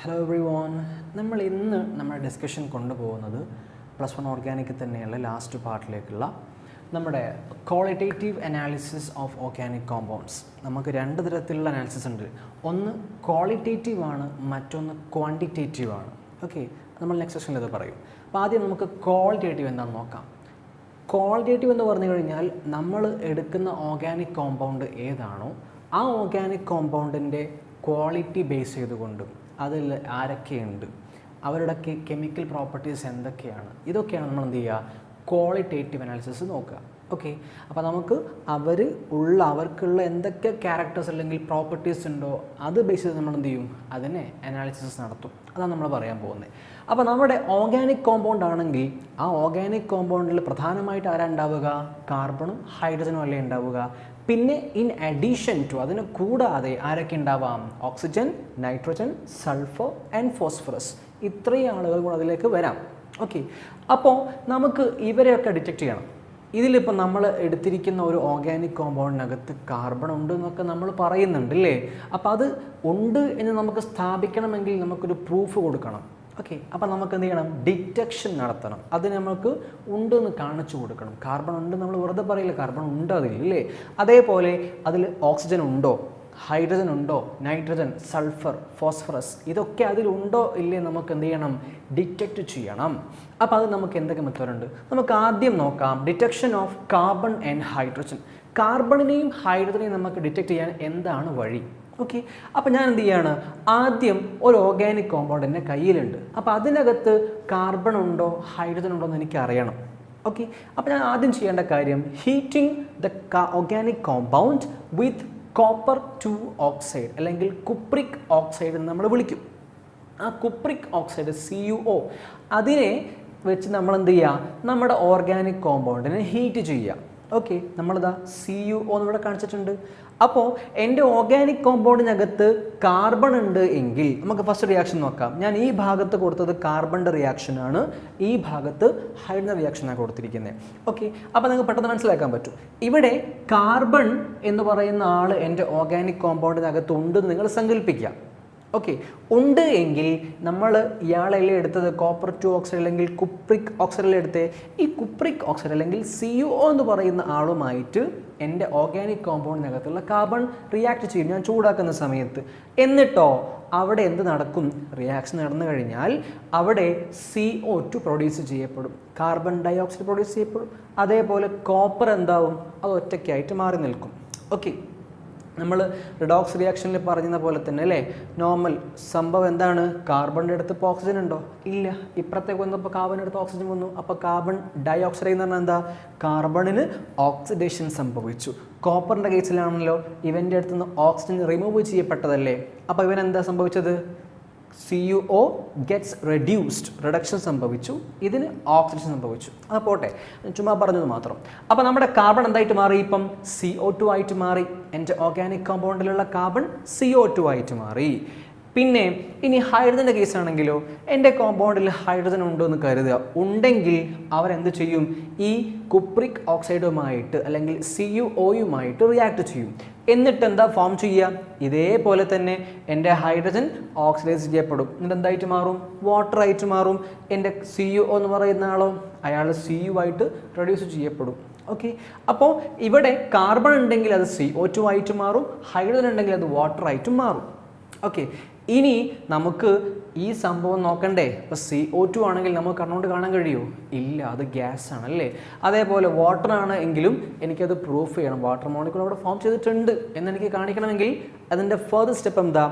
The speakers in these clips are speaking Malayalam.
Hello every one. നമ്മൾ ഇന്ന് നമ്മുടെ ഡിസ്കഷൻ കൊണ്ടുപോകുന്നത് +1 ഓർഗാനിക് തന്നെയുള്ള ലാസ്റ്റ് പാർട്ടിലേക്കുള്ള നമ്മുടെ qualitative analysis of organic compounds. നമുക്ക് രണ്ട് തരത്തിലുള്ള അനാലിസിസ് ഉണ്ട്. ഒന്ന് ക്വാളിറ്റേറ്റീവ് ആണ്, മറ്റൊന്ന് ക്വാണ്ടിറ്റേറ്റീവ് ആണ്. ഓക്കെ, നമ്മൾ നെക്സ്റ്റ് സെഷനിൽ ഇത് പറയും. അപ്പോൾ ആദ്യം നമുക്ക് ക്വാളിറ്റേറ്റീവ് എന്താണെന്ന് നോക്കാം. ക്വാളിറ്റേറ്റീവ് എന്ന് പറഞ്ഞു കഴിഞ്ഞാൽ നമ്മൾ എടുക്കുന്ന ഓർഗാനിക് കോമ്പൗണ്ട് ഏതാണോ ആ ഓർഗാനിക് കോമ്പൗണ്ടിൻ്റെ ക്വാളിറ്റി ബേസ് ചെയ്തുകൊണ്ട് അതിൽ ആരൊക്കെയുണ്ട്, അവരുടെ കെമിക്കൽ പ്രോപ്പർട്ടീസ് എന്തൊക്കെയാണ്, ഇതൊക്കെയാണ് നമ്മൾ എന്ത് ചെയ്യുക, ക്വാളിറ്റേറ്റീവ് അനാലിസിസ് നോക്കുക. ഓക്കെ, അപ്പോൾ നമുക്ക് അവർക്കുള്ള എന്തൊക്കെ ക്യാരക്ടേഴ്സ് അല്ലെങ്കിൽ പ്രോപ്പർട്ടീസ് ഉണ്ടോ അത് ബേസ് ചെയ്ത് നമ്മൾ എന്ത് ചെയ്യും, അതിനെ അനാലിസിസ് നടത്തും. അതാണ് നമ്മൾ പറയാൻ പോകുന്നത്. അപ്പോൾ നമ്മുടെ ഓർഗാനിക് കോമ്പൗണ്ട് ആണെങ്കിൽ ആ ഓർഗാനിക് കോമ്പൗണ്ടിൽ പ്രധാനമായിട്ട് ആരാ ഉണ്ടാവുക, കാർബണും ഹൈഡ്രജനും അല്ലേ ഉണ്ടാവുക. പിന്നെ ഇൻ അഡീഷൻ ടു അതിന് കൂടാതെ ആരൊക്കെ ഉണ്ടാവാം, oxygen, nitrogen, sulphur and phosphorus, ഇത്രയും ആളുകൾ കൂടെ അതിലേക്ക് വരാം. ഓക്കെ, അപ്പോൾ നമുക്ക് ഇവരെയൊക്കെ ഡിറ്റക്ട് ചെയ്യണം. ഇതിലിപ്പോൾ നമ്മൾ എടുത്തിരിക്കുന്ന ഒരു ഓർഗാനിക് കോമ്പൗണ്ടിനകത്ത് കാർബൺ ഉണ്ട് എന്നൊക്കെ നമ്മൾ പറയുന്നുണ്ട് അല്ലേ. അപ്പോൾ അത് ഉണ്ട് എന്ന് നമുക്ക് സ്ഥാപിക്കണമെങ്കിൽ നമുക്കൊരു പ്രൂഫ് കൊടുക്കണം. ഓക്കെ, അപ്പോൾ നമുക്ക് എന്ത് ചെയ്യണം, ഡിറ്റക്ഷൻ നടത്തണം. അത് നമുക്ക് ഉണ്ടെന്ന് കാണിച്ചു കൊടുക്കണം. കാർബൺ ഉണ്ട് നമ്മൾ വെറുതെ പറയില്ല, കാർബൺ ഉണ്ട് അതിൽ അല്ലേ. അതേപോലെ അതിൽ ഓക്സിജൻ ഉണ്ടോ, ഹൈഡ്രജൻ ഉണ്ടോ, നൈട്രജൻ, സൾഫർ, ഫോസ്ഫറസ്, ഇതൊക്കെ അതിലുണ്ടോ ഇല്ലേ നമുക്ക് എന്ത് ചെയ്യണം, ഡിറ്റക്റ്റ് ചെയ്യണം. അപ്പോൾ അത് നമുക്ക് എന്തൊക്കെ മെത്തേഡുണ്ട് നമുക്ക് ആദ്യം നോക്കാം. Detection of carbon and hydrogen. കാർബണിനെയും ഹൈഡ്രജനെയും നമുക്ക് ഡിറ്റക്ട് ചെയ്യാൻ എന്താണ് വഴി? ഓക്കെ, അപ്പോൾ ഞാൻ എന്ത് ചെയ്യാണ്, ആദ്യം ഒരു ഓർഗാനിക് കോമ്പൗണ്ട് എൻ്റെ കയ്യിലുണ്ട്. അപ്പോൾ അതിനകത്ത് കാർബൺ ഉണ്ടോ ഹൈഡ്രജൻ ഉണ്ടോ എന്ന് എനിക്ക് അറിയണം. ഓക്കെ, അപ്പോൾ ഞാൻ ആദ്യം ചെയ്യേണ്ട കാര്യം heating the organic compound with copper 2 oxide അല്ലെങ്കിൽ കുപ്രിക് ഓക്സൈഡ് എന്ന് നമ്മൾ വിളിക്കും. ആ കുപ്രിക് ഓക്സൈഡ് CuO അതിനെ വെച്ച് നമ്മൾ എന്ത് ചെയ്യുക, നമ്മുടെ ഓർഗാനിക് കോമ്പൗണ്ടിനെ ഹീറ്റ് ചെയ്യുക. ഓക്കെ, നമ്മളിതാ CuO എന്നിവിടെ കാണിച്ചിട്ടുണ്ട്. അപ്പോൾ എൻ്റെ ഓർഗാനിക് കോമ്പൗണ്ടിനകത്ത് കാർബൺ ഉണ്ട് എങ്കിൽ നമുക്ക് ഫസ്റ്റ് റിയാക്ഷൻ നോക്കാം. ഞാൻ ഈ ഭാഗത്ത് കൊടുത്തത് കാർബണിൻ്റെ റിയാക്ഷനാണ്, ഈ ഭാഗത്ത് ഹൈഡ്രജൻ റിയാക്ഷനാണ് കൊടുത്തിരിക്കുന്നത്. ഓക്കെ, അപ്പോൾ നിങ്ങൾക്ക് പെട്ടെന്ന് മനസ്സിലാക്കാൻ പറ്റും. ഇവിടെ കാർബൺ എന്ന് പറയുന്ന ആൾ എൻ്റെ ഓർഗാനിക് കോമ്പൗണ്ടിനകത്ത് ഉണ്ടെന്ന് നിങ്ങൾ സങ്കല്പിക്കുക. ഓക്കെ, ഉണ്ട് എങ്കിൽ നമ്മൾ ഇയാളെല്ലാം എടുത്തത് കോപ്പർ 2 ഓക്സൈഡ് അല്ലെങ്കിൽ കുപ്രിക് ഓക്സൈഡിൽ എടുത്ത് ഈ കുപ്രിക് ഓക്സൈഡ് അല്ലെങ്കിൽ CuO എന്ന് പറയുന്ന ആളുമായിട്ട് എൻ്റെ ഓർഗാനിക് കോമ്പൗണ്ടിനകത്തുള്ള കാർബൺ റിയാക്ട് ചെയ്യും ഞാൻ ചൂടാക്കുന്ന സമയത്ത്. എന്നിട്ടോ അവിടെ എന്ത് നടക്കും, റിയാക്ഷൻ നടന്നു കഴിഞ്ഞാൽ അവിടെ CO2 പ്രൊഡ്യൂസ് ചെയ്യപ്പെടും, കാർബൺ ഡൈ ഓക്സൈഡ് പ്രൊഡ്യൂസ് ചെയ്യപ്പെടും. അതേപോലെ കോപ്പർ എന്താവും, അത് ഒറ്റയ്ക്കായിട്ട് മാറി നിൽക്കും. ഓക്കെ, നമ്മൾ റിഡോക്സ് റിയാക്ഷനിൽ പറഞ്ഞ പോലെ തന്നെ അല്ലേ, നോർമൽ സംഭവം എന്താണ്, കാർബണിൻ്റെ അടുത്ത് ഇപ്പോൾ ഓക്സിജൻ ഉണ്ടോ, ഇല്ല. ഇപ്പുറത്തേക്ക് വന്നപ്പോൾ കാർബണിൻ്റെ അടുത്ത് ഓക്സിജൻ വന്നു. അപ്പോൾ കാർബൺ ഡൈ ഓക്സൈഡ് എന്ന് പറഞ്ഞാൽ എന്താ, കാർബണിന് ഓക്സിഡേഷൻ സംഭവിച്ചു. കോപ്പറിൻ്റെ കേസിലാണല്ലോ ഇവൻ്റെ അടുത്ത് നിന്ന് ഓക്സിജൻ റിമൂവ് ചെയ്യപ്പെട്ടതല്ലേ. അപ്പോൾ ഇവൻ എന്താ സംഭവിച്ചത്, CuO ഗെറ്റ്സ് റെഡ്യൂസ്ഡ്, റിഡക്ഷൻ സംഭവിച്ചു, ഇതിന് ഓക്സിഡേഷൻ സംഭവിച്ചു. അത് പോട്ടെ, ചുമ്മാ പറഞ്ഞത് മാത്രം. അപ്പോൾ നമ്മുടെ കാർബൺ എന്തായിട്ട് മാറി, ഇപ്പം CO2 ആയിട്ട് മാറി. എൻ്റെ ഓർഗാനിക് കോമ്പൗണ്ടിലുള്ള കാർബൺ CO2 ആയിട്ട് മാറി. പിന്നെ ഇനി ഹൈഡ്രജൻ്റെ കേസാണെങ്കിലോ, എൻ്റെ കോമ്പൗണ്ടിൽ ഹൈഡ്രജൻ ഉണ്ടോ എന്ന് കരുതുക. ഉണ്ടെങ്കിൽ അവരെന്ത് ചെയ്യും, ഈ കുപ്രിക് ഓക്സൈഡുമായിട്ട് അല്ലെങ്കിൽ CuOയുമായിട്ട് റിയാക്ട് ചെയ്യും. എന്നിട്ട് എന്താ ഫോം ചെയ്യുക, ഇതേപോലെ തന്നെ എൻ്റെ ഹൈഡ്രജൻ ഓക്സിഡൈസ് ചെയ്യപ്പെടും. എന്നിട്ട് എന്തായിട്ട് മാറും, വാട്ടർ ആയിട്ട് മാറും. എൻ്റെ CuO എന്ന് പറയുന്ന ആളോ, അയാൾ Cu ആയിട്ട് റെഡ്യൂസ് ചെയ്യപ്പെടും. ഓക്കെ, അപ്പോൾ ഇവിടെ കാർബൺ ഉണ്ടെങ്കിൽ അത് CO2 ആയിട്ട് മാറും, ഹൈഡ്രജൻ ഉണ്ടെങ്കിൽ അത് വാട്ടർ ആയിട്ട് മാറും. ഓക്കെ, ഇനി നമുക്ക് ഈ സംഭവം നോക്കണ്ടേ. ഇപ്പോൾ CO2 ആണെങ്കിൽ നമുക്ക് കണ്ണുകൊണ്ട് കാണാൻ കഴിയുമോ, ഇല്ല, അത് ഗ്യാസ് ആണല്ലേ. അതേപോലെ വാട്ടർ ആണ് എങ്കിലും എനിക്കത് പ്രൂഫ് ചെയ്യണം, വാട്ടർ മോളിക്യൂൾ അവിടെ ഫോം ചെയ്തിട്ടുണ്ട് എന്നെനിക്ക് കാണിക്കണമെങ്കിൽ അതിൻ്റെ ഫർദർ സ്റ്റെപ്പ് എന്താ,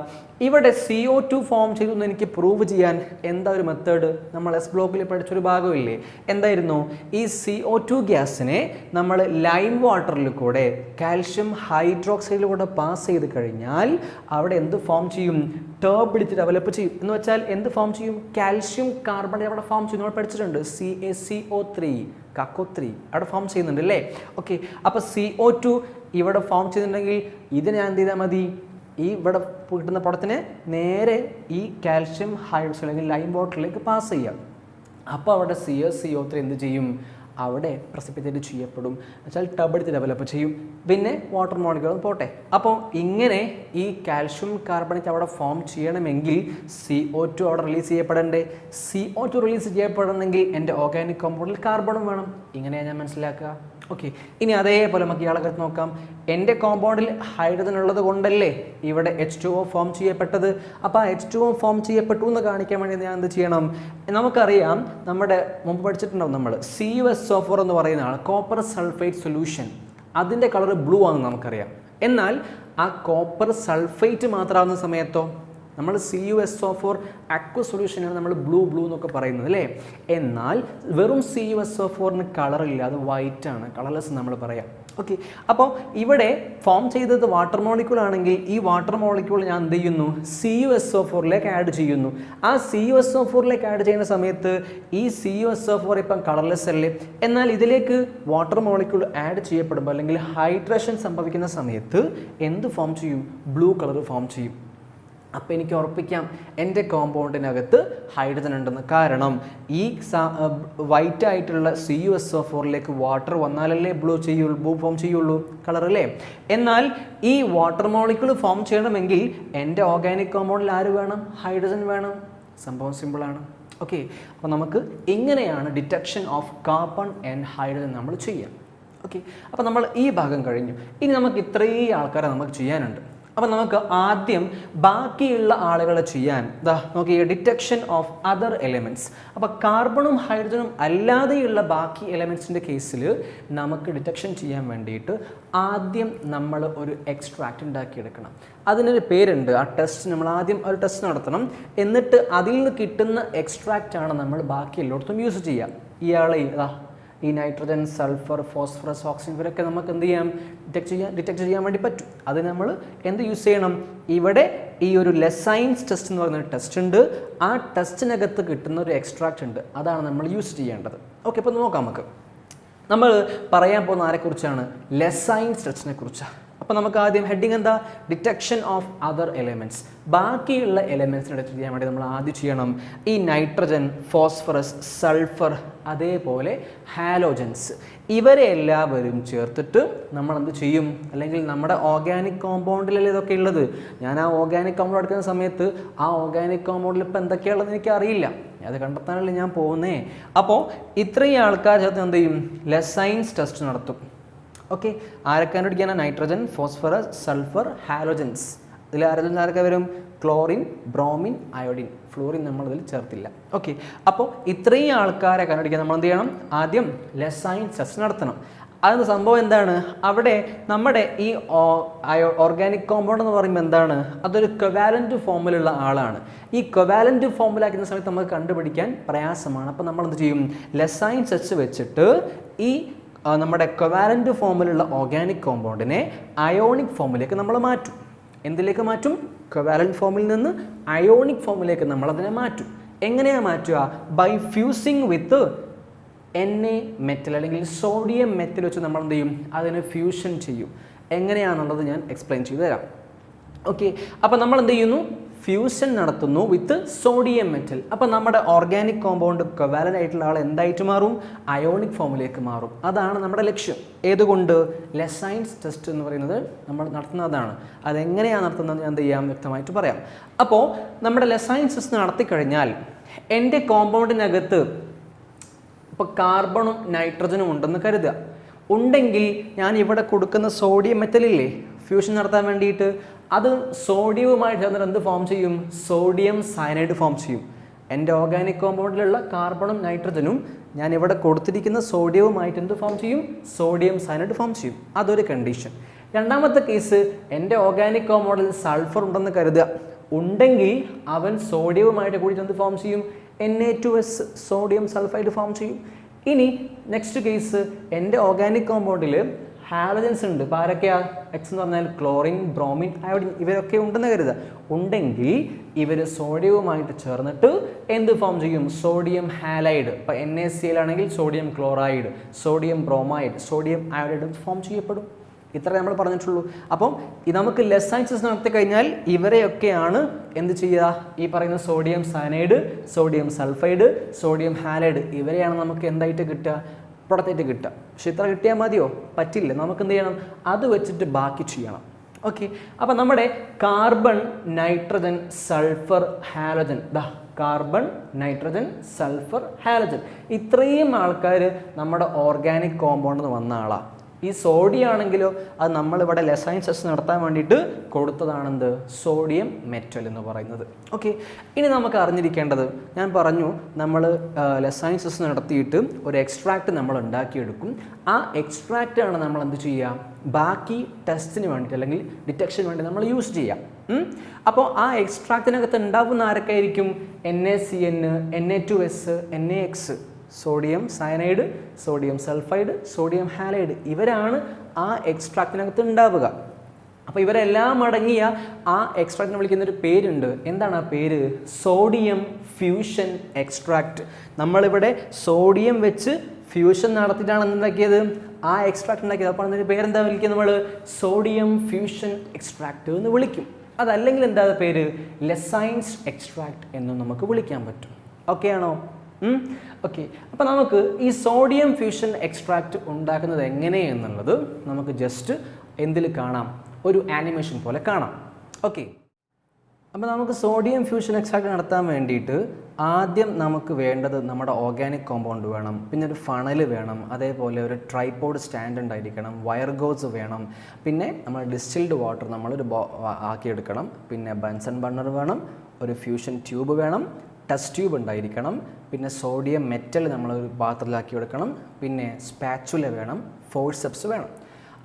ഇവിടെ CO2 ഫോം ചെയ്തു എന്ന് എനിക്ക് പ്രൂവ് ചെയ്യാൻ എന്താ ഒരു മെത്തേഡ്, നമ്മൾ S ബ്ലോക്കിൽ പഠിച്ചൊരു ഭാഗമില്ലേ, എന്തായിരുന്നു, ഈ CO2 ഗ്യാസിനെ നമ്മൾ ലൈം വാട്ടറിൽ കൂടെ കാൽഷ്യം ഹൈഡ്രോക്സൈഡിലൂടെ പാസ് ചെയ്ത് കഴിഞ്ഞാൽ അവിടെ എന്ത് ഫോം ചെയ്യും, ടർബിഡിറ്റി ഡെവലപ്പ് ചെയ്യും. എന്ന് വെച്ചാൽ എന്ത് ഫോം ചെയ്യും, കാൽഷ്യം കാർബണേറ്റ് അവിടെ ഫോം ചെയ്യും. നമ്മൾ പഠിച്ചിട്ടുണ്ട് CaCO3 കക്കോ3 അവിടെ ഫോം ചെയ്യുന്നുണ്ട് അല്ലേ. ഓക്കെ, അപ്പോൾ CO2 ഇവിടെ ഫോം ചെയ്തിട്ടുണ്ടെങ്കിൽ ഇതിനെ ഞാൻ എന്ത് ചെയ്താൽ മതി, ഈ ഇവിടെ കിട്ടുന്ന പടത്തിനെ നേരെ ഈ കാൽഷ്യം ഹൈഡ്രോക്സൈഡ് അല്ലെങ്കിൽ ലൈം വാട്ടറിലേക്ക് പാസ് ചെയ്യാം. അപ്പോൾ അവിടെ CaCO3 എന്ത് ചെയ്യും, അവിടെ പ്രസിപ്പിറ്റേറ്റ് ചെയ്യപ്പെടും, എന്നുവെച്ചാൽ ടബെടുത്ത് ഡെവലപ്പ് ചെയ്യും. പിന്നെ വാട്ടർ മോളിക്യൂൾ പോട്ടെ. അപ്പോൾ ഇങ്ങനെ ഈ കാൽഷ്യം കാർബണേറ്റ് അവിടെ ഫോം ചെയ്യണമെങ്കിൽ CO2 അവിടെ റിലീസ് ചെയ്യപ്പെടണ്ടേ. CO2 റിലീസ് ചെയ്യപ്പെടണമെങ്കിൽ എൻ്റെ ഓർഗാനിക് കോമ്പൗണ്ടിൽ കാർബണും വേണം. ഇങ്ങനെയാണ് ഞാൻ മനസ്സിലാക്കുക. ഓക്കെ, ഇനി അതേപോലെ നമുക്ക് ഇയാളെ നോക്കാം. എൻ്റെ കോമ്പൗണ്ടിൽ ഹൈഡ്രജൻ ഉള്ളത് കൊണ്ടല്ലേ ഇവിടെ H2O ഫോം ചെയ്യപ്പെട്ടത്. അപ്പോൾ ആ H2O ഫോം ചെയ്യപ്പെട്ടു എന്ന് കാണിക്കാൻ വേണ്ടി ഞാൻ എന്ത് ചെയ്യണം? നമുക്കറിയാം, നമ്മുടെ മുമ്പ് പഠിച്ചിട്ടുണ്ടാവും നമ്മൾ CuSO4 എന്ന് പറയുന്ന ആൾ കോപ്പർ സൾഫേറ്റ് സൊല്യൂഷൻ, അതിൻ്റെ കളർ ബ്ലൂ ആണെന്ന് നമുക്കറിയാം. എന്നാൽ ആ കോപ്പർ സൾഫേറ്റ് മാത്രമാകുന്ന സമയത്തോ നമ്മൾ CuSO4 അക്വ സൊല്യൂഷനാണ് നമ്മൾ ബ്ലൂ എന്നൊക്കെ പറയുന്നത് അല്ലേ. എന്നാൽ വെറും CuSO4ന് കളറില്ല, അത് വൈറ്റ് ആണ്, കളർലെസ് നമ്മൾ പറയാം. ഓക്കെ, അപ്പോൾ ഇവിടെ ഫോം ചെയ്തത് വാട്ടർ മോളിക്യൂൾ ആണെങ്കിൽ ഈ വാട്ടർ മോളിക്യൂൾ ഞാൻ എന്ത് ചെയ്യുന്നു? CuSO4ലേക്ക് ആഡ് ചെയ്യുന്നു. ആ CuSO4ലേക്ക് ആഡ് ചെയ്യുന്ന സമയത്ത് ഈ CuSO4 ഇപ്പം കളർലെസ് അല്ലേ. എന്നാൽ ഇതിലേക്ക് വാട്ടർ മോളിക്യൂൾ ആഡ് ചെയ്യപ്പെടുമ്പോൾ അല്ലെങ്കിൽ ഹൈഡ്രേഷൻ സംഭവിക്കുന്ന സമയത്ത് എന്ത് ഫോം ചെയ്യും? ബ്ലൂ കളർ ഫോം ചെയ്യും. അപ്പോൾ എനിക്ക് ഉറപ്പിക്കാം എൻ്റെ കോമ്പൗണ്ടിനകത്ത് ഹൈഡ്രജൻ ഉണ്ടെന്ന്. കാരണം ഈ വൈറ്റ് ആയിട്ടുള്ള CuSO4ലേക്ക് വാട്ടർ വന്നാലല്ലേ ബ്ലൂ ഫോം ചെയ്യുള്ളൂ, കളറല്ലേ. എന്നാൽ ഈ വാട്ടർ മോളിക്യൂൾ ഫോം ചെയ്യണമെങ്കിൽ എൻ്റെ ഓർഗാനിക് കോമ്പൗണ്ടിൽ ആര് വേണം? ഹൈഡ്രജൻ വേണം. സംഭവം സിമ്പിളാണ്. ഓക്കെ, അപ്പോൾ നമുക്ക് ഇങ്ങനെയാണ് detection of carbon and hydrogen നമ്മൾ ചെയ്യാം. ഓക്കെ, അപ്പോൾ നമ്മൾ ഈ ഭാഗം കഴിഞ്ഞു. ഇനി നമുക്ക് ഇത്രയും ആൾക്കാരെ നമുക്ക് ചെയ്യാനുണ്ട്. അപ്പോൾ നമുക്ക് ആദ്യം ബാക്കിയുള്ള ആളുകളെ ചെയ്യാൻ നോക്കി ഡിറ്റക്ഷൻ ഓഫ് അതർ എലിമെൻറ്റ്സ്. അപ്പോൾ കാർബണും ഹൈഡ്രജനും അല്ലാതെയുള്ള ബാക്കി എലിമെൻറ്റ്സിൻ്റെ കേസിൽ നമുക്ക് ഡിറ്റക്ഷൻ ചെയ്യാൻ വേണ്ടിയിട്ട് ആദ്യം നമ്മൾ ഒരു എക്സ്ട്രാക്റ്റ് ഉണ്ടാക്കിയെടുക്കണം. അതിനൊരു പേരുണ്ട്. ആ ടെസ്റ്റ് നമ്മൾ ആദ്യം ഒരു ടെസ്റ്റ് നടത്തണം. എന്നിട്ട് അതിൽ നിന്ന് കിട്ടുന്ന എക്സ്ട്രാക്റ്റാണ് നമ്മൾ ബാക്കി എല്ലായിടത്തും യൂസ് ചെയ്യുക. ഇയാളെ ഈ നൈട്രജൻ, സൾഫർ, ഫോസ്ഫറസ്, ഓക്സിജൻ ഇവരൊക്കെ നമുക്ക് എന്ത് ചെയ്യാം? ഡിറ്റക്ട് ചെയ്യാൻ വേണ്ടി പറ്റും. അത് നമ്മൾ എന്ത് യൂസ് ചെയ്യണം? ഇവിടെ ഈ ഒരു ലെസൈൻസ് ടെസ്റ്റ് എന്ന് പറയുന്ന ടെസ്റ്റ് ഉണ്ട്. ആ ടെസ്റ്റിനകത്ത് കിട്ടുന്ന ഒരു എക്സ്ട്രാക്റ്റ് ഉണ്ട്, അതാണ് നമ്മൾ യൂസ് ചെയ്യേണ്ടത്. ഓക്കെ, അപ്പോൾ നോക്കാം. നമ്മൾ പറയാൻ പോകുന്ന ആരെക്കുറിച്ചാണ്? ലെസൈൻസ് ടെസ്റ്റിനെ കുറിച്ചാണ്. അപ്പോൾ നമുക്ക് ആദ്യം ഹെഡിങ് എന്താ? Detection of other elements. ബാക്കിയുള്ള എലിമെൻറ്റ്സിനെ ഡിറ്റക്ട് ചെയ്യാൻ വേണ്ടി നമ്മൾ ആദ്യം ചെയ്യണം ഈ നൈട്രജൻ, ഫോസ്ഫറസ്, സൾഫർ, അതേപോലെ ഹാലോജൻസ്, ഇവരെ എല്ലാവരും ചേർത്തിട്ട് നമ്മൾ എന്ത് ചെയ്യും? അല്ലെങ്കിൽ നമ്മുടെ ഓർഗാനിക് കോമ്പൗണ്ടിലല്ലേ ഇതൊക്കെ ഉള്ളത്. ഞാൻ ആ ഓർഗാനിക് കോമ്പൗണ്ട് എടുക്കുന്ന സമയത്ത് ആ ഓർഗാനിക് കോമ്പൗണ്ടിൽ ഇപ്പോൾ എന്തൊക്കെയാണെന്ന് എനിക്ക് അറിയില്ല, അത് കണ്ടെത്താനല്ലേ ഞാൻ പോകുന്നേ. അപ്പോൾ ഇത്രയും ആൾക്കാർ ചേർത്ത് എന്ത് ചെയ്യും? ലെസൈൻസ് ടെസ്റ്റ് നടത്തും. ഓക്കെ, ആരൊക്കെ കണ്ടുപിടിക്കാനാണ്? Nitrogen, phosphorus, sulphur, halogens. ഇതിൽ ആരൊക്കെ വരും? Chlorine, bromine, iodine. ഫ്ലോറിൻ നമ്മളിതിൽ ചേർത്തില്ല. ഓക്കെ, അപ്പോൾ ഇത്രയും ആൾക്കാരെ കണ്ടുപിടിക്കാൻ നമ്മൾ എന്ത് ചെയ്യണം? ആദ്യം ലെസൈൻസ് ടെസ്റ്റ് നടത്തണം. അതിന് സംഭവം എന്താണ്? അവിടെ നമ്മുടെ ഈ ഓർഗാനിക് കോമ്പൗണ്ട് എന്ന് പറയുമ്പോൾ എന്താണ്? അതൊരു കൊവാലന്റ് ഫോമിലുള്ള ആളാണ്. ഈ കൊവാലന്റ് ഫോമിലാക്കുന്ന സമയത്ത് നമുക്ക് കണ്ടുപിടിക്കാൻ പ്രയാസമാണ്. അപ്പോൾ നമ്മൾ എന്ത് ചെയ്യും? ലെസൈൻസ് ടെസ്റ്റ് വെച്ചിട്ട് ഈ നമ്മുടെ കൊവാലന്റ് ഫോമിലുള്ള ഓർഗാനിക് കോമ്പൗണ്ടിനെ അയോണിക് ഫോമിലേക്ക് നമ്മൾ മാറ്റും. എന്തിലേക്ക് മാറ്റും? കൊവാലന്റ് ഫോമിൽ നിന്ന് അയോണിക് ഫോമിലേക്ക് നമ്മൾ അതിനെ മാറ്റും. എങ്ങനെയാണ് മാറ്റുക? By fusing with Na metal അല്ലെങ്കിൽ സോഡിയം മെറ്റൽ വെച്ച് നമ്മൾ എന്ത് ചെയ്യും? അതിനെ ഫ്യൂഷൻ ചെയ്യും. എങ്ങനെയാണെന്നുള്ളത് ഞാൻ എക്സ്പ്ലെയിൻ ചെയ്തു തരാം. ഓക്കെ, അപ്പോൾ നമ്മൾ എന്ത് ചെയ്യുന്നു? ഫ്യൂഷൻ നടത്തുന്നു വിത്ത് സോഡിയം മെറ്റൽ. അപ്പോൾ നമ്മുടെ ഓർഗാനിക് കോമ്പൗണ്ട് കൊവാലന്റ് ആയിട്ടുള്ള ആൾ എന്തായിട്ട് മാറും? അയോണിക് ഫോമിലേക്ക് മാറും. അതാണ് നമ്മുടെ ലക്ഷ്യം. ഏതുകൊണ്ട്? ലെസൈൻസ് ടെസ്റ്റ് എന്ന് പറയുന്നത് നമ്മൾ നടത്തുന്നതാണ്. അതെങ്ങനെയാണ് നടത്തുന്നത് ഞാൻ എന്ത് ചെയ്യാം? വ്യക്തമായിട്ട് പറയാം. അപ്പോൾ നമ്മുടെ ലെസൈൻസ് ടെസ്റ്റ് നടത്തിക്കഴിഞ്ഞാൽ എൻ്റെ കോമ്പൗണ്ടിനകത്ത് ഇപ്പോൾ കാർബണും നൈട്രജനും ഉണ്ടെന്ന് കരുതുക. ഉണ്ടെങ്കിൽ ഞാൻ ഇവിടെ കൊടുക്കുന്ന സോഡിയം മെറ്റലില്ലേ ഫ്യൂഷൻ നടത്താൻ വേണ്ടിയിട്ട്, അത് സോഡിയവുമായി ചേർന്നിട്ട് എന്ത് ഫോം ചെയ്യും? സോഡിയം സയനൈഡ് ഫോം ചെയ്യും. എൻ്റെ ഓർഗാനിക് കോമ്പൗണ്ടിലുള്ള കാർബണും നൈട്രജനും ഞാൻ ഇവിടെ കൊടുത്തിരിക്കുന്ന സോഡിയവുമായിട്ട് എന്ത് ഫോം ചെയ്യും? സോഡിയം സയനൈഡ് ഫോം ചെയ്യും. അതൊരു കണ്ടീഷൻ. രണ്ടാമത്തെ കേസ്, എൻ്റെ ഓർഗാനിക് കോമ്പൗണ്ടിൽ സൾഫർ ഉണ്ടെന്ന് കരുതുക. ഉണ്ടെങ്കിൽ അവൻ സോഡിയവുമായിട്ട് കൂടിയിട്ട് എന്ത് ഫോം ചെയ്യും? Na2S, സോഡിയം സൾഫൈഡ് ഫോം ചെയ്യും. ഇനി നെക്സ്റ്റ് കേസ്, എൻ്റെ ഓർഗാനിക് കോമ്പൗണ്ടിൽ ഹാലജൻസ് ഉണ്ട്. ഇപ്പോൾ ആരൊക്കെയാ? എക്സ് എന്ന് പറഞ്ഞാൽ ക്ലോറിൻ, ബ്രോമിൻ, അയോഡിൻ ഇവരൊക്കെ ഉണ്ടെന്ന് കരുതുക. ഉണ്ടെങ്കിൽ ഇവർ സോഡിയവുമായിട്ട് ചേർന്നിട്ട് എന്ത് ഫോം ചെയ്യും? Sodium halide. ഇപ്പോൾ NaCl ആണെങ്കിൽ sodium chloride, sodium bromide, sodium iodide form ചെയ്യപ്പെടും. ഇത്ര നമ്മൾ പറഞ്ഞിട്ടുള്ളൂ. അപ്പം നമുക്ക് ലെസൈൻസ് നടത്തി കഴിഞ്ഞാൽ ഇവരെയൊക്കെയാണ് എന്ത് ചെയ്യുക? ഈ പറയുന്ന sodium cyanide, sodium sulphide, sodium halide ഇവരെയാണ് നമുക്ക് എന്തായിട്ട് കിട്ടുക? അപ്പുറത്തേക്ക് കിട്ടുക. പക്ഷെ ഇത്ര കിട്ടിയാൽ മതിയോ? പറ്റില്ല. നമുക്ക് എന്ത് ചെയ്യണം? അത് വെച്ചിട്ട് ബാക്കി ചെയ്യണം. ഓക്കെ, അപ്പം നമ്മുടെ carbon, nitrogen, sulphur, halogen, carbon, nitrogen, sulphur, halogen, ഇത്രയും ആൾക്കാർ നമ്മുടെ ഓർഗാനിക് കോമ്പൗണ്ടിൽ നിന്ന് വന്ന ആളാണ്. ഈ സോഡിയം ആണെങ്കിലോ അത് നമ്മളിവിടെ ലെസൈൻ സെസ് നടത്താൻ വേണ്ടിയിട്ട് കൊടുത്തതാണെന്ത്? സോഡിയം മെറ്റൽ എന്ന് പറയുന്നത്. ഓക്കെ, ഇനി നമുക്ക് അറിഞ്ഞിരിക്കേണ്ടത്, ഞാൻ പറഞ്ഞു നമ്മൾ ലെസൈൻ സെസ് നടത്തിയിട്ട് ഒരു എക്സ്ട്രാക്റ്റ് നമ്മൾ ഉണ്ടാക്കിയെടുക്കും. ആ എക്സ്ട്രാക്റ്റാണ് നമ്മൾ എന്ത് ചെയ്യുക? ബാക്കി ടെസ്റ്റിന് വേണ്ടിയിട്ട് അല്ലെങ്കിൽ ഡിറ്റക്ഷന് വേണ്ടി നമ്മൾ യൂസ് ചെയ്യാം. അപ്പോൾ ആ എക്സ്ട്രാക്റ്റിനകത്ത് ഉണ്ടാവുന്ന ആരൊക്കെ ആയിരിക്കും? NaCN, Na2S, NaX, sodium cyanide, sodium sulphide, sodium halide, ഇവരാണ് ആ എക്സ്ട്രാക്റ്റിനകത്ത് ഉണ്ടാവുക. അപ്പോൾ ഇവരെല്ലാം അടങ്ങിയ ആ എക്സ്ട്രാക്റ്റിനെ വിളിക്കുന്നൊരു പേരുണ്ട്. എന്താണ് ആ പേര്? Sodium fusion extract. നമ്മളിവിടെ സോഡിയം വെച്ച് ഫ്യൂഷൻ നടത്തിയിട്ടാണ് എന്തുണ്ടാക്കിയത്? ആ എക്സ്ട്രാക്റ്റ് ഉണ്ടാക്കിയത്. അപ്പോൾ അതിൻ്റെ പേരെന്താ വിളിക്കുക? നമ്മൾ സോഡിയം ഫ്യൂഷൻ എക്സ്ട്രാക്റ്റ് എന്ന് വിളിക്കും. അതല്ലെങ്കിൽ എന്താ പേര്? ലെസൈൻസ് എക്സ്ട്രാക്റ്റ് എന്നും നമുക്ക് വിളിക്കാൻ പറ്റും. ഓക്കെ ആണോ? ഓക്കെ, അപ്പോൾ നമുക്ക് ഈ സോഡിയം ഫ്യൂഷൻ എക്സ്ട്രാക്റ്റ് ഉണ്ടാക്കുന്നത് എങ്ങനെയെന്നുള്ളത് നമുക്ക് ജസ്റ്റ് എന്തിൽ കാണാം? ഒരു ആനിമേഷൻ പോലെ കാണാം. ഓക്കെ, അപ്പോൾ നമുക്ക് സോഡിയം ഫ്യൂഷൻ എക്സ്ട്രാക്റ്റ് നടത്താൻ വേണ്ടിയിട്ട് ആദ്യം നമുക്ക് വേണ്ടത് നമ്മുടെ ഓർഗാനിക് കോമ്പൗണ്ട് വേണം, പിന്നെ ഒരു ഫണൽ വേണം, അതേപോലെ ഒരു ട്രൈപോഡ് സ്റ്റാൻഡ് ഉണ്ടായിരിക്കണം, വയർ ഗോസ് വേണം, പിന്നെ നമ്മൾ ഡിസ്റ്റിൽഡ് വാട്ടർ നമ്മളൊരു ആക്കിയെടുക്കണം, പിന്നെ ബൻസൺ ബർണർ വേണം, ഒരു ഫ്യൂഷൻ ട്യൂബ് വേണം, ടെസ്റ്റ് ട്യൂബ് ഉണ്ടായിരിക്കണം, പിന്നെ സോഡിയം മെറ്റൽ നമ്മളൊരു പാത്രത്തിലാക്കി എടുക്കണം, പിന്നെ സ്പാച്ചുല വേണം, ഫോഴ്സെപ്സ് വേണം.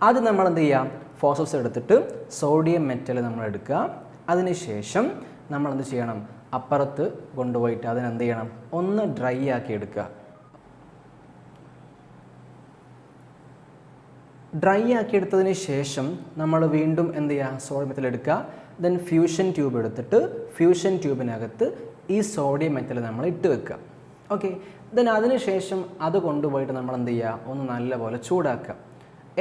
ആദ്യം നമ്മൾ എന്ത് ചെയ്യാം? ഫോഴ്സെപ്സ് എടുത്തിട്ട് സോഡിയം മെറ്റൽ നമ്മൾ എടുക്കുക. അതിനുശേഷം നമ്മൾ എന്ത് ചെയ്യണം? അപ്പുറത്ത് കൊണ്ടുപോയിട്ട് അതിനെന്ത് ചെയ്യണം? ഒന്ന് ഡ്രൈ ആക്കി എടുക്കുക. ഡ്രൈ ആക്കി എടുത്തതിന് ശേഷം നമ്മൾ വീണ്ടും എന്ത് ചെയ്യുക? സോഡിയം മെറ്റൽ എടുക്കുക. ദെൻ ഫ്യൂഷൻ ട്യൂബ് എടുത്തിട്ട് ഫ്യൂഷൻ ട്യൂബിനകത്ത് ഈ സോഡിയം മെറ്റൽ നമ്മൾ ഇട്ട് വെക്കുക. ഓക്കെ, ദെൻ അതിനുശേഷം അത് കൊണ്ടുപോയിട്ട് നമ്മൾ എന്ത് ചെയ്യുക? ഒന്ന് നല്ലപോലെ ചൂടാക്കുക.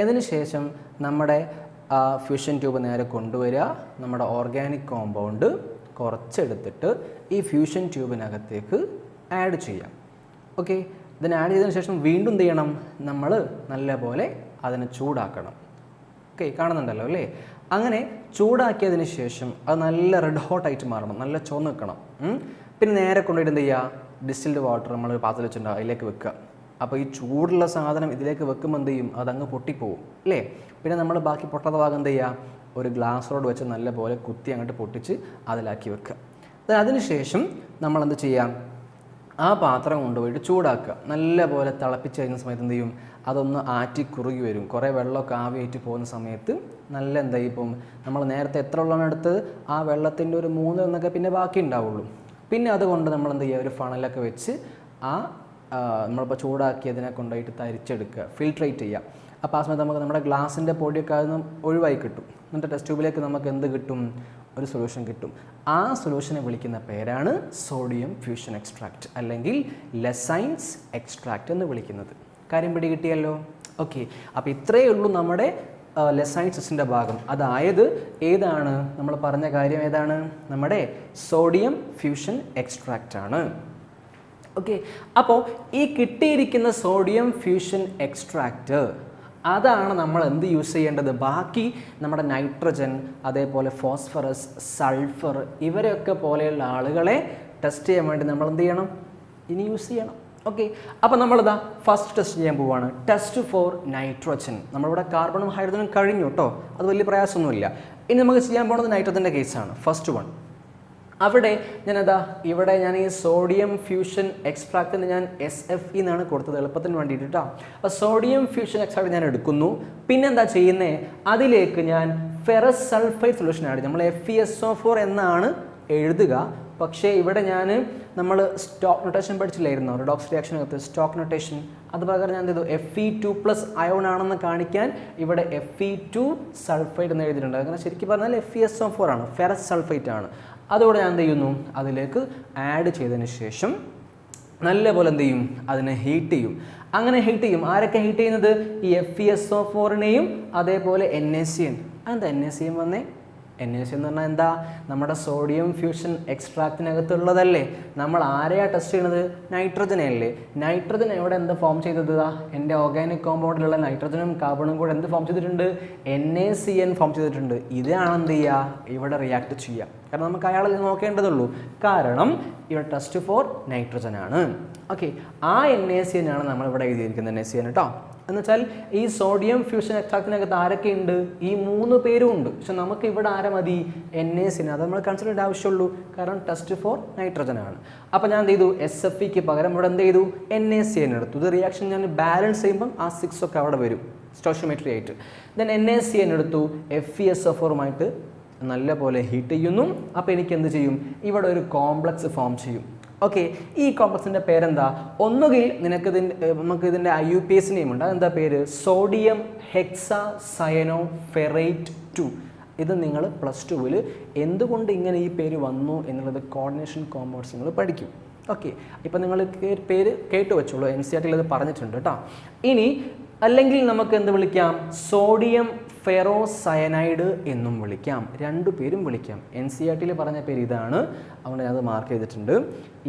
അതിന് ശേഷം നമ്മുടെ ഫ്യൂഷൻ ട്യൂബ് നേരെ കൊണ്ടുവരിക. നമ്മുടെ ഓർഗാനിക് കോമ്പൗണ്ട് കുറച്ചെടുത്തിട്ട് ഈ ഫ്യൂഷൻ ട്യൂബിനകത്തേക്ക് ആഡ് ചെയ്യാം. ഓക്കെ, ഇതിന് ആഡ് ചെയ്തതിന് ശേഷം വീണ്ടും എന്ത് ചെയ്യണം? നമ്മൾ നല്ലപോലെ അതിനെ ചൂടാക്കണം. ഓക്കെ, കാണുന്നുണ്ടല്ലോ അല്ലേ? അങ്ങനെ ചൂടാക്കിയതിന് ശേഷം അത് നല്ല റെഡ് ഹോട്ടായിട്ട് മാറണം, നല്ല ചുവന്ന് നിൽക്കണം. പിന്നെ നേരെ കൊണ്ടുപോയിട്ട് എന്ത് ചെയ്യുക? ഡിസ്റ്റിൽഡ് വാട്ടർ നമ്മൾ പാത്രത്തിൽ വെച്ചിട്ടുണ്ടാവും, അതിലേക്ക് വെക്കുക. അപ്പോൾ ഈ ചൂടുള്ള സാധനം ഇതിലേക്ക് വെക്കുമ്പോൾ എന്ത് ചെയ്യും? അതങ്ങ് പൊട്ടിപ്പോവും അല്ലേ? പിന്നെ നമ്മൾ ബാക്കി പൊട്ടാത്ത ഭാഗം എന്ത് ചെയ്യുക? ഒരു ഗ്ലാസ് റോഡ് വെച്ച് നല്ലപോലെ കുത്തി അങ്ങോട്ട് പൊട്ടിച്ച് അതിലാക്കി വെക്കുക. അതിനുശേഷം നമ്മളെന്ത് ചെയ്യാം? ആ പാത്രം കൊണ്ടുപോയിട്ട് ചൂടാക്കുക. നല്ലപോലെ തിളപ്പിച്ച് കഴിഞ്ഞ സമയത്ത് എന്ത് ചെയ്യും? അതൊന്ന് ആറ്റി കുറുകി വരും. കുറേ വെള്ളമൊക്കെ ആവിയായിട്ട് പോകുന്ന സമയത്ത് നല്ല എന്തായി ഇപ്പം നമ്മൾ നേരത്തെ എത്ര വെള്ളമാണ് എടുത്തത്? ആ വെള്ളത്തിൻ്റെ ഒരു 3 എന്നൊക്കെ പിന്നെ ബാക്കി ഉണ്ടാവുള്ളൂ. പിന്നെ അതുകൊണ്ട് നമ്മൾ എന്ത് ചെയ്യുക? ഒരു ഫണലൊക്കെ വെച്ച് ആ നമ്മളിപ്പോൾ ചൂടാക്കിയതിനെ കൊണ്ടുപോയിട്ട് തരിച്ചെടുക്കുക, ഫിൽട്രേറ്റ് ചെയ്യുക. അപ്പോൾ ആ സമയത്ത് നമുക്ക് നമ്മുടെ ഗ്ലാസിൻ്റെ പൊടിയൊക്കെ അതൊന്നും ഒഴിവായി കിട്ടും. എന്നിട്ട് ടെസ്റ്റ് ട്യൂബിലേക്ക് നമുക്ക് എന്ത് കിട്ടും? ഒരു സൊല്യൂഷൻ കിട്ടും. ആ സൊല്യൂഷനെ വിളിക്കുന്ന പേരാണ് സോഡിയം ഫ്യൂഷൻ എക്സ്ട്രാക്റ്റ് അല്ലെങ്കിൽ ലെസൈൻസ് എക്സ്ട്രാക്റ്റ് എന്ന് വിളിക്കുന്നത്. കാര്യം പിടി കിട്ടിയല്ലോ? ഓക്കെ, അപ്പോൾ ഇത്രയേ ഉള്ളൂ നമ്മുടെ ലെസൈൻസിൻ്റെ ഭാഗം. അതായത് ഏതാണ് നമ്മൾ പറഞ്ഞ കാര്യം? ഏതാണ്? നമ്മുടെ സോഡിയം ഫ്യൂഷൻ എക്സ്ട്രാക്റ്റ് ആണ്. ഓക്കെ, അപ്പോൾ ഈ കിട്ടിയിരിക്കുന്ന സോഡിയം ഫ്യൂഷൻ എക്സ്ട്രാക്റ്റ് അതാണ് നമ്മൾ എന്ത് യൂസ് ചെയ്യേണ്ടത്? ബാക്കി നമ്മുടെ നൈട്രജൻ, അതേപോലെ ഫോസ്ഫറസ്, സൾഫർ ഇവരെയൊക്കെ പോലെയുള്ള ആളുകളെ ടെസ്റ്റ് ചെയ്യാൻ വേണ്ടി നമ്മൾ എന്ത് ചെയ്യണം? ഇനി യൂസ് ചെയ്യണം. ഓക്കെ, അപ്പോൾ നമ്മളിതാ ഫസ്റ്റ് ടെസ്റ്റ് ചെയ്യാൻ പോവുകയാണ്. Test for nitrogen. നമ്മളിവിടെ കാർബണും ഹൈഡ്രജനും കഴിഞ്ഞു കേട്ടോ, അത് വലിയ പ്രയാസമൊന്നുമില്ല. ഇനി നമുക്ക് ചെയ്യാൻ പോകുന്നത് നൈട്രജൻ്റെ കേസാണ്. First one. അവിടെ ഇവിടെ ഞാൻ ഈ സോഡിയം ഫ്യൂഷൻ എക്സ്ട്രാക്റ്റിന് ഞാൻ SFE എന്നാണ് കൊടുത്തത് എളുപ്പത്തിന് വേണ്ടിയിട്ട് കേട്ടോ. അപ്പോൾ സോഡിയം ഫ്യൂഷൻ എക്സ്ട്രാക്റ്റ് ഞാൻ എടുക്കുന്നു. പിന്നെന്താ ചെയ്യുന്നത്? അതിലേക്ക് ഞാൻ ഫെറസ് സൾഫൈഡ് സൊല്യൂഷൻ ആഡ് ചെയ്യും. നമ്മൾ FeSO4 എന്നാണ് എഴുതുക. പക്ഷേ ഇവിടെ നമ്മൾ സ്റ്റോക്ക് നൊട്ടേഷൻ പഠിച്ചില്ലായിരുന്നു, റിഡോക്സ് റിയാക്ഷനകത്ത് സ്റ്റോക്ക് നൊട്ടേഷൻ. അത് പ്രകാരം ഞാൻ എന്ത് ചെയ്തു? Fe2+ അയോൺ ആണെന്ന് കാണിക്കാൻ ഇവിടെ Fe2 സൾഫൈഡ് എന്ന് എഴുതിയിട്ടുണ്ട്. അങ്ങനെ ശരിക്കും പറഞ്ഞാൽ FeSO4 ആണ്, ഫെറസ് സൾഫൈറ്റ് ആണ്. അതോടെ ഞാൻ എന്ത് ചെയ്യുന്നു? അതിലേക്ക് ആഡ് ചെയ്തതിന് ശേഷം നല്ലപോലെ എന്ത് ചെയ്യും? അതിനെ ഹീറ്റ് ചെയ്യും. അങ്ങനെ ഹീറ്റ് ചെയ്യും. ആരൊക്കെ ഹീറ്റ് ചെയ്യുന്നത്? ഈ FeSO4നെയും അതേപോലെ NaCN. അതെന്താ NaCN വന്നേ? NaC എന്ന് പറഞ്ഞാൽ എന്താ? നമ്മുടെ സോഡിയം ഫ്യൂഷൻ എക്സ്ട്രാക്റ്റിനകത്തുള്ളതല്ലേ. നമ്മൾ ആരെയാണ് ടെസ്റ്റ് ചെയ്യുന്നത്? നൈട്രജനല്ലേ. നൈട്രജൻ എവിടെ എന്ത് ഫോം ചെയ്തത്? എൻ്റെ ഓർഗാനിക് കോമ്പൗണ്ടിലുള്ള നൈട്രജനും കാർബണും കൂടെ എന്ത് ഫോം ചെയ്തിട്ടുണ്ട്? NaCN ഫോം ചെയ്തിട്ടുണ്ട്. ഇതാണ് എന്ത് ചെയ്യുക? ഇവിടെ റിയാക്ട് ചെയ്യുക. കാരണം നമുക്ക് അയാളെ നോക്കേണ്ടതുള്ളൂ. കാരണം ഇവിടെ ടെസ്റ്റ് ഫോർ നൈട്രജൻ ആണ്. ഓക്കെ, ആ NaCN ആണ് നമ്മളിവിടെ എഴുതിയിരിക്കുന്നത്. NaCN കേട്ടോ. എന്നുവെച്ചാൽ ഈ സോഡിയം ഫ്യൂഷൻ എക്സ്ട്രാക്റ്റിനകത്ത് ആരൊക്കെ ഉണ്ട്? ഈ 3 പേരും ഉണ്ട്. പക്ഷെ നമുക്ക് ഇവിടെ ആരെ മതി? NaCN. അത് നമ്മൾ കൺസിഡർ ചെയ്യേണ്ട ആവശ്യമുള്ളൂ. കാരണം ടെസ്റ്റ് ഫോർ നൈട്രജൻ ആണ്. അപ്പോൾ ഞാൻ എന്ത് ചെയ്തു? SFEക്ക് പകരം ഇവിടെ എന്ത് ചെയ്തു? NaCN എടുത്തു. ഇത് റിയാക്ഷൻ ഞാൻ ബാലൻസ് ചെയ്യുമ്പം ആ 6 ഒക്കെ അവിടെ വരും സ്റ്റോഷിയോമെട്രി ആയിട്ട്. ദെൻ NaCN എടുത്തു, FeSO4 നല്ല പോലെ ഹീറ്റ് ചെയ്യുന്നു. അപ്പോൾ എനിക്ക് എന്ത് ചെയ്യും? ഇവിടെ ഒരു കോംപ്ലക്സ് ഫോം ചെയ്യും. ഓക്കെ, ഈ കോംപ്ലക്സിൻ്റെ പേരെന്താ? ഒന്നുകിൽ നമുക്ക് ഇതിൻ്റെ IUPAC നെയിം ഉണ്ട്. അതെന്താ പേര്? Sodium hexacyanoferrate 2. ഇത് നിങ്ങൾ +2-ൽ എന്തുകൊണ്ട് ഇങ്ങനെ ഈ പേര് വന്നു എന്നുള്ളത് കോർഡിനേഷൻ കോമ്പൗണ്ട്സ് നിങ്ങൾ പഠിക്കും. ഓക്കെ, ഇപ്പം നിങ്ങൾ പേര് കേട്ട് വെച്ചോളൂ. NCERT-ൽ ഇത് പറഞ്ഞിട്ടുണ്ട് കേട്ടോ. ഇനി അല്ലെങ്കിൽ നമുക്ക് എന്ത് വിളിക്കാം? സോഡിയം ഫെറോസയനൈഡ് എന്നും വിളിക്കാം. 2 പേരും വിളിക്കാം. NCERT-ൽ പറഞ്ഞ പേര് ഇതാണ്. അതുകൊണ്ട് ഞാൻ അത് മാർക്ക് ചെയ്തിട്ടുണ്ട്.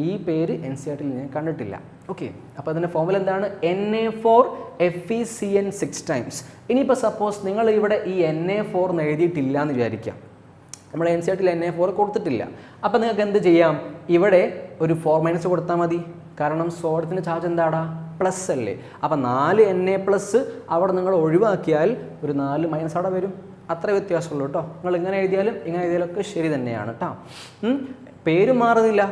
ഈ പേര് NCERT-ൽ ഞാൻ കണ്ടിട്ടില്ല. ഓക്കെ, അപ്പോൾ അതിൻ്റെ ഫോർമുല എന്താണ്? Na4FeCN 6 times. ഇനിയിപ്പോൾ സപ്പോസ് നിങ്ങൾ ഇവിടെ ഈ Na4 എന്ന് എഴുതിയിട്ടില്ല എന്ന് വിചാരിക്കാം. നമ്മൾ NCERT-ൽ Na4 കൊടുത്തിട്ടില്ല. അപ്പോൾ നിങ്ങൾക്ക് എന്ത് ചെയ്യാം? ഇവിടെ ഒരു 4- കൊടുത്താൽ മതി. കാരണം സോഡിയത്തിൻ്റെ ചാർജ് എന്താടാ? പ്ലസ് അല്ലേ. അപ്പോൾ 4 Na+ അവിടെ നിങ്ങൾ ഒഴിവാക്കിയാൽ ഒരു 4- അവിടെ വരും. അത്ര വ്യത്യാസമുള്ളൂ കേട്ടോ. നിങ്ങൾ ഇങ്ങനെ എഴുതിയാലും ഇങ്ങനെ എഴുതിയാലും ഒക്കെ ശരി തന്നെയാണ് കേട്ടോ. പേര് മാറുന്നില്ല.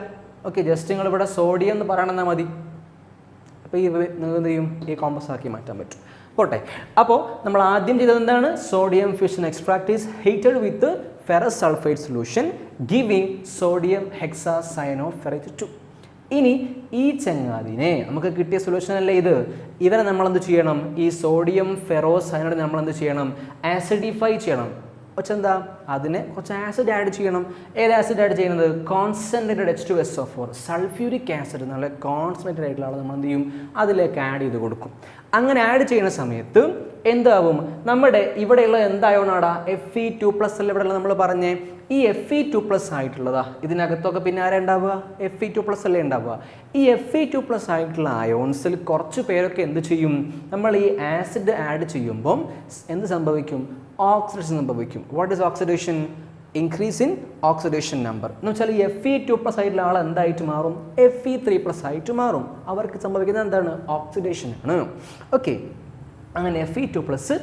ഓക്കെ, ജസ്റ്റ് നിങ്ങളിവിടെ സോഡിയം എന്ന് പറയണമെന്നാൽ മതി. അപ്പോൾ ഈ നിങ്ങൾ എന്ത് ചെയ്യും? ഈ കോമ്പസ് ആക്കി മാറ്റാൻ പറ്റും. പോട്ടെ. അപ്പോൾ നമ്മൾ ആദ്യം ചെയ്തത് എന്താണ്? Sodium fusion extract is heated with ferrous sulphide solution giving sodium hexacyanoferrate 2. ഇനി ഈ ചങ്ങാതിനെ നമുക്ക് കിട്ടിയ സൊല്യൂഷൻ അല്ലേ ഇത്? ഇവരെ നമ്മളെന്ത് ചെയ്യണം? ഈ സോഡിയം ഫെറോസയനൈഡ് നമ്മളെന്ത് ചെയ്യണം? ആസിഡിഫൈ ചെയ്യണം. എന്താ? അതിനെ കുറച്ച് ആസിഡ് ആഡ് ചെയ്യണം. ഏത് ആസിഡ് ആഡ് ചെയ്യുന്നത്? കോൺസെൻട്രേറ്റഡ് H2SO4 സൾഫ്യൂരിക് ആസിഡ് നല്ല കോൺസെൻട്രേറ്റഡ് ആയിട്ടുള്ള ആൾ നമ്മൾ എന്ത് ചെയ്യും? അതിലേക്ക് ആഡ് ചെയ്ത് കൊടുക്കും. അങ്ങനെ ആഡ് ചെയ്യുന്ന സമയത്ത് എന്താവും? നമ്മുടെ ഇവിടെയുള്ള എന്തായോണാടാ? Fe2+ അല്ല ഇവിടെ നമ്മൾ പറഞ്ഞേ. ഈ Fe2+ ആയിട്ടുള്ളതാ ഇതിനകത്തൊക്കെ പിന്നെ ആരാ ഉണ്ടാവുക? Fe2+ അല്ലേ ഉണ്ടാവുക. ഈ Fe2+ ആയിട്ടുള്ള അയോൺസിൽ കുറച്ച് പേരൊക്കെ എന്ത് ചെയ്യും? നമ്മൾ ഈ ആസിഡ് ആഡ് ചെയ്യുമ്പം എന്ത് സംഭവിക്കും? ഓക്സിഡേഷൻ സംഭവിക്കും. What is oxidation? Increase in oxidation number എന്ന് വെച്ചാൽ ഈ Fe2+ ആയിട്ടുള്ള ആൾ എന്തായിട്ട് മാറും? Fe3+ ആയിട്ട് മാറും. അവർക്ക് സംഭവിക്കുന്നത് എന്താണ്? ഓക്സിഡേഷൻ ആണ്. ഓക്കെ, അങ്ങനെ Fe2+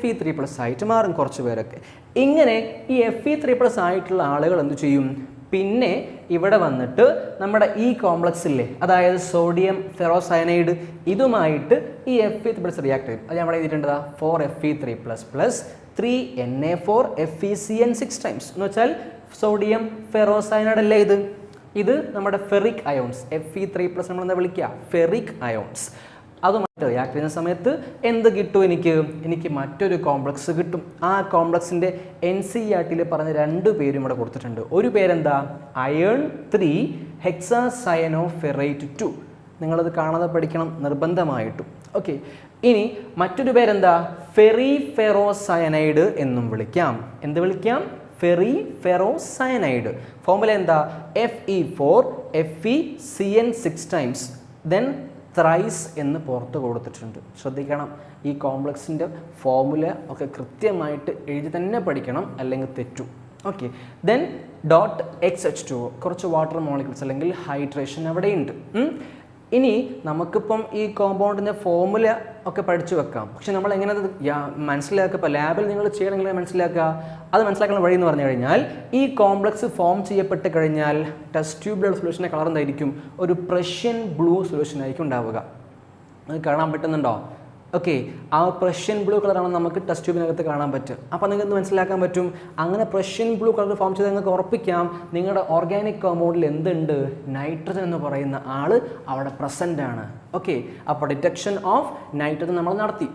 Fe3+ ആയിട്ട് മാറും കുറച്ച് പേരൊക്കെ. ഇങ്ങനെ ഈ Fe3+ ആയിട്ടുള്ള ആളുകൾ എന്ത് ചെയ്യും? പിന്നെ ഇവിടെ വന്നിട്ട് നമ്മുടെ ഈ കോംപ്ലക്സ് ഇല്ലേ, അതായത് സോഡിയം ഫെറോസയനൈഡ്, ഇതുമായിട്ട് ഈ Fe3+ റിയാക്ട് ചെയ്യും. അത് ഞാൻ ഇവിടെ എഴുതിയിട്ടുണ്ടതാ 4Fe3++ 3Na4FeCN 6 ടൈംസ് എന്ന് വെച്ചാൽ സോഡിയം ഫെറോസയനൈഡ് അല്ലേ ഇത്? ഇത് നമ്മുടെ ഫെറിക് അയോൺസ്. Fe3+ നമ്മൾ എന്താ വിളിക്കുക? Ferric ions. അതുമായിട്ട് റിയാക്ട് ചെയ്യുന്ന സമയത്ത് എന്ത് കിട്ടും? എനിക്ക് മറ്റൊരു കോംപ്ലക്സ് കിട്ടും. ആ കോംപ്ലക്സിൻ്റെ NCERT-ൽ പറഞ്ഞ 2 പേരും ഇവിടെ കൊടുത്തിട്ടുണ്ട്. ഒരു പേരെന്താ? Iron 3 hexacyanoferrate 2. നിങ്ങളത് കാണാതെ പഠിക്കണം നിർബന്ധമായിട്ടും. ഓക്കെ, ഇനി മറ്റൊരു പേരെന്താ? ഫെറി ഫെറോസയനൈഡ് എന്നും വിളിക്കാം. എന്ത് വിളിക്കാം? ഫെറി ഫെറോസയനൈഡ്. ഫോർമുല എന്താ? Fe4FeCN 6 ടൈംസ് ദെൻ ത്രൈസ് എന്ന് പുറത്ത് കൊടുത്തിട്ടുണ്ട്. ശ്രദ്ധിക്കണം, ഈ കോംപ്ലക്സിൻ്റെ ഫോർമുല ഒക്കെ കൃത്യമായിട്ട് എഴുതി തന്നെ പഠിക്കണം, അല്ലെങ്കിൽ തെറ്റും. ഓക്കെ, ദെൻ .XH2 കുറച്ച് വാട്ടർ മോളിക്യൂൾസ് അല്ലെങ്കിൽ ഹൈഡ്രേഷൻ അവിടെയുണ്ട്. ഇനി നമുക്കിപ്പം ഈ കോമ്പൗണ്ടിൻ്റെ ഫോർമുല ഒക്കെ പഠിച്ചു വെക്കാം. പക്ഷെ നമ്മൾ എങ്ങനെ അത് മനസ്സിലാക്കുക? ഇപ്പോൾ ലാബിൽ നിങ്ങൾ ചെയ്യണമെങ്കിൽ മനസ്സിലാക്കുക. അത് മനസ്സിലാക്കുന്ന വഴി എന്ന് പറഞ്ഞു കഴിഞ്ഞാൽ ഈ കോംപ്ലക്സ് ഫോം ചെയ്യപ്പെട്ട് കഴിഞ്ഞാൽ ടെസ്റ്റ് ട്യൂബിലുള്ള സൊല്യൂഷൻ്റെ കളർ എന്തായിരിക്കും? ഒരു പ്രഷ്യൻ ബ്ലൂ സൊല്യൂഷൻ ആയിരിക്കും ഉണ്ടാവുക. അത് കാണാൻ പറ്റുന്നുണ്ടോ? ഓക്കെ, ആ പ്രഷ്യൻ ബ്ലൂ കളറാണ് നമുക്ക് ടെസ്റ്റ് ട്യൂബിനകത്ത് കാണാൻ പറ്റും. അപ്പോൾ നിങ്ങൾക്ക് മനസ്സിലാക്കാൻ പറ്റും. അങ്ങനെ പ്രഷ്യൻ ബ്ലൂ കളർ ഫോം ചെയ്ത് നിങ്ങൾക്ക് ഉറപ്പിക്കാം നിങ്ങളുടെ ഓർഗാനിക് കോമ്പൗണ്ടിൽ എന്തുണ്ട്? നൈട്രജൻ എന്ന് പറയുന്ന ആൾ അവിടെ പ്രസൻ്റ് ആണ്. ഓക്കെ, അപ്പോൾ ഡിറ്റക്ഷൻ ഓഫ് നൈട്രജൻ നമ്മൾ നടത്തി.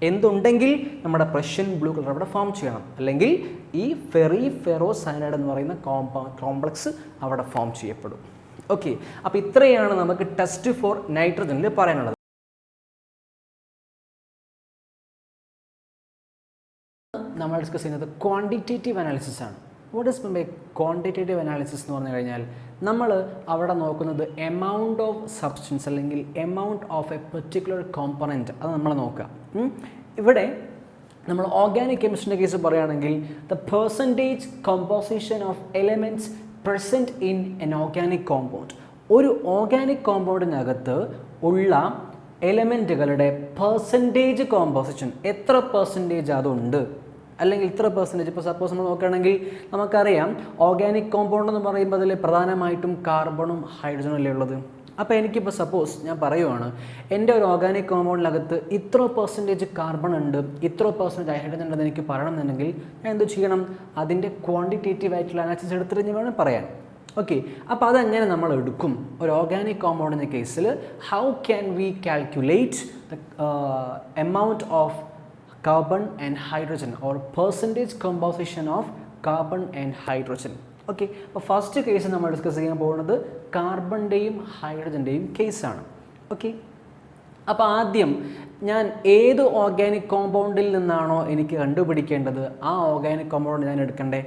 എന്തുണ്ടെങ്കിൽ നമ്മുടെ പ്രഷ്യൻ ബ്ലൂ കളർ അവിടെ ഫോം ചെയ്യണം, അല്ലെങ്കിൽ ഈ ഫെറി ഫെറോസയനൈഡ് എന്ന് പറയുന്ന കോംപ്ലക്സ് അവിടെ ഫോം ചെയ്യപ്പെടും. ഓക്കെ, അപ്പോൾ ഇത്രയാണ് നമുക്ക് ടെസ്റ്റ് ഫോർ നൈട്രജനിൽ പറയാനുള്ളത്. നമ്മൾ ഡിസ്കസ് ചെയ്യുന്നത് ക്വാണ്ടിറ്റേറ്റീവ് അനാലിസിസ് ആണ്. What is mean by quantitative analysis എന്ന് പറഞ്ഞു കഴിഞ്ഞാൽ നമ്മൾ അവിടെ നോക്കുന്നത് എമൗണ്ട് ഓഫ് സബ്സ്റ്റൻസ് അല്ലെങ്കിൽ amount of a particular component അത് നമ്മൾ നോക്കുക. ഇവിടെ നമ്മൾ ഓർഗാനിക് കെമിസ്ട്രിയുടെ കേസ് പറയുകയാണെങ്കിൽ the percentage composition of elements present in an organic compound. ഒരു ഓർഗാനിക് കോമ്പൗണ്ടിനകത്ത് ഉള്ള എലമെൻറ്റുകളുടെ പെർസെൻറ്റേജ് കോമ്പോസിഷൻ എത്ര പെർസെൻറ്റേജ് അതുണ്ട്, അല്ലെങ്കിൽ ഇത്ര പെർസെൻറ്റേജ്. ഇപ്പോൾ സപ്പോസ് നമ്മൾ നോക്കുകയാണെങ്കിൽ നമുക്കറിയാം ഓർഗാനിക് കോമ്പൗണ്ട് എന്ന് പറയുമ്പോൾ അതിൽ പ്രധാനമായിട്ടും കാർബണും ഹൈഡ്രജനും അല്ലേ ഉള്ളത്. അപ്പോൾ എനിക്കിപ്പോൾ സപ്പോസ് ഞാൻ പറയുവാണ് എൻ്റെ ഒരു ഓർഗാനിക് കോമ്പൗണ്ടിനകത്ത് ഇത്ര പെർസെൻറ്റേജ് കാർബൺ ഉണ്ട്, ഇത്ര പെർസെൻറ്റേജ് ഹൈഡ്രജൻ ഉണ്ടെന്ന് എനിക്ക് പറയണമെന്നുണ്ടെങ്കിൽ ഞാൻ എന്ത് ചെയ്യണം, അതിൻ്റെ ക്വാണ്ടിറ്റേറ്റീവ് ആയിട്ടുള്ള അനാലിസിസ് എടുത്തിട്ട് വേണം പറയാൻ. ഓക്കെ, അപ്പോൾ അതെങ്ങനെ നമ്മൾ എടുക്കും ഒരു ഓർഗാനിക് കോമ്പൗണ്ടിൻ്റെ കേസിൽ? How can we calculate the amount of carbon and hydrogen or percentage composition of carbon and hydrogen. Okay, അപ്പോൾ ഫസ്റ്റ് കേസ് നമ്മൾ ഡിസ്കസ് ചെയ്യാൻ പോകുന്നത് കാർബണിൻ്റെയും ഹൈഡ്രജൻ്റെയും കേസാണ്. ഓക്കെ, അപ്പോൾ ആദ്യം ഞാൻ ഏത് ഓർഗാനിക് കോമ്പൗണ്ടിൽ നിന്നാണോ എനിക്ക് കണ്ടുപിടിക്കേണ്ടത് ആ ഓർഗാനിക് കോമ്പൗണ്ട് ഞാൻ എടുക്കണ്ടേ.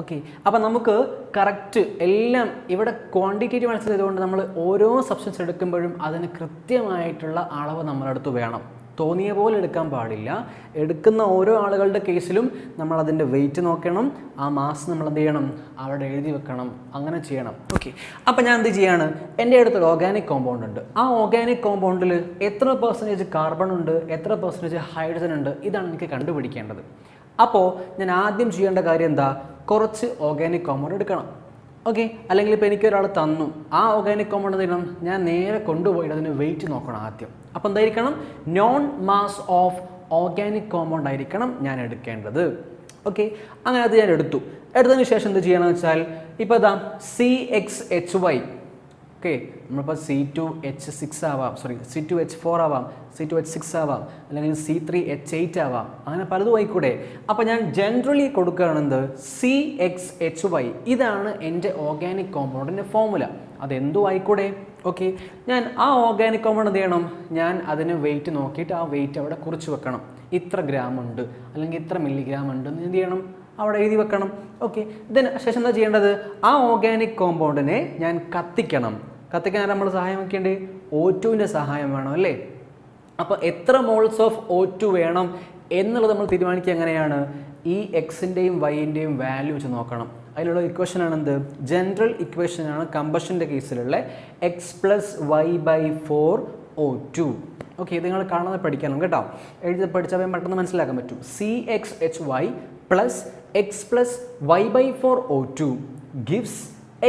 ഓക്കെ, അപ്പോൾ നമുക്ക് കറക്റ്റ് എല്ലാം ഇവിടെ ക്വാണ്ടിറ്റേറ്റീവ് മനസ്സിലായതുകൊണ്ട് നമ്മൾ ഓരോ സബ്സ്റ്റൻസ് എടുക്കുമ്പോഴും അതിന് കൃത്യമായിട്ടുള്ള അളവ് നമ്മളടുത്ത് വേണം. തോന്നിയ പോലെ എടുക്കാൻ പാടില്ല. എടുക്കുന്ന ഓരോ ആളുകളുടെ കേസിലും നമ്മൾ അതിൻ്റെ വെയിറ്റ് നോക്കണം, ആ മാസ് നമ്മൾ എന്ത് ചെയ്യണം, അവിടെ എഴുതി വെക്കണം, അങ്ങനെ ചെയ്യണം. ഓക്കെ, അപ്പോൾ ഞാൻ എന്ത് ചെയ്യാണ്, എൻ്റെ അടുത്തൊരു ഓർഗാനിക് കോമ്പൗണ്ട് ഉണ്ട്. ആ ഓർഗാനിക് കോമ്പൗണ്ടിൽ എത്ര പെർസെൻറ്റേജ് കാർബൺ ഉണ്ട്, എത്ര പെർസെൻറ്റേജ് ഹൈഡ്രജൻ ഉണ്ട്, ഇതാണ് എനിക്ക് കണ്ടുപിടിക്കേണ്ടത്. അപ്പോൾ ഞാൻ ആദ്യം ചെയ്യേണ്ട കാര്യം എന്താ, കുറച്ച് ഓർഗാനിക് കോമ്പൗണ്ട് എടുക്കണം. ഓക്കെ, അല്ലെങ്കിൽ ഇപ്പോൾ എനിക്കൊരാൾ തന്നു, ആ ഓർഗാനിക് കോമ്പൗണ്ട് എന്ത് ചെയ്യണം, ഞാൻ നേരെ കൊണ്ടുപോയിട്ട് അതിന് വെയിറ്റ് നോക്കണം ആദ്യം. അപ്പോൾ എന്തായിരിക്കണം, non mass of organic compound ആയിരിക്കണം ഞാൻ എടുക്കേണ്ടത്. ഓക്കെ, അങ്ങനെ അത് ഞാൻ എടുത്തതിന് ശേഷം എന്ത് ചെയ്യണമെന്ന് വെച്ചാൽ ഇപ്പോൾ ഇതാ CXHY. ഓക്കെ, നമ്മളിപ്പോൾ C2H6 ആവാം, C2H4 ആവാം, C2H6 ആവാം, അല്ലെങ്കിൽ C3H8 ആവാം, അങ്ങനെ പലതും ആയിക്കൂടെ. അപ്പോൾ ഞാൻ ജനറലി കൊടുക്കുകയാണെന്ത് CXHY. ഇതാണ് എൻ്റെ ഓർഗാനിക് കോമ്പൗണ്ടിൻ്റെ ഫോർമുല. അതെന്തോ ആയിക്കൂടെ. ഓക്കെ, ഞാൻ ആ ഓർഗാനിക് കോമ്പൗണ്ട് എന്ത് ചെയ്യണം, ഞാൻ അതിന് വെയിറ്റ് നോക്കിയിട്ട് ആ വെയിറ്റ് അവിടെ കുറിച്ച് വെക്കണം. ഇത്ര ഗ്രാം ഉണ്ട് അല്ലെങ്കിൽ ഇത്ര മില്ലിഗ്രാം ഉണ്ട് എന്ന് എന്ത് ചെയ്യണം, അവിടെ എഴുതി വെക്കണം. ഓക്കെ, ഇതിന് ശേഷം എന്താ ചെയ്യേണ്ടത്, ആ ഓർഗാനിക് കോമ്പൗണ്ടിനെ ഞാൻ കത്തിക്കണം. കത്തിക്കാൻ നമ്മൾ സഹായം വെക്കേണ്ടത് O2ൻ്റെ സഹായം വേണം അല്ലേ. അപ്പോൾ എത്ര മോൾസ് ഓഫ് O2 വേണം എന്നുള്ളത് നമ്മൾ തീരുമാനിക്കുക എങ്ങനെയാണ്, ഈ എക്സിൻ്റെയും വൈൻ്റെയും വാല്യൂ വെച്ച് നോക്കണം. അതിലുള്ള ഇക്വേഷനാണ് എന്ത്, ജനറൽ ഇക്വേഷനാണ് കമ്പഷൻ്റെ കേസിലുള്ള x+y/4O2. ഓക്കെ, ഇത് നിങ്ങൾ കാണാതെ പഠിക്കണം കേട്ടോ. എഴുതി പഠിച്ചാൽ പെട്ടെന്ന് മനസ്സിലാക്കാൻ പറ്റും. CXHY plus x+y/4O2 gives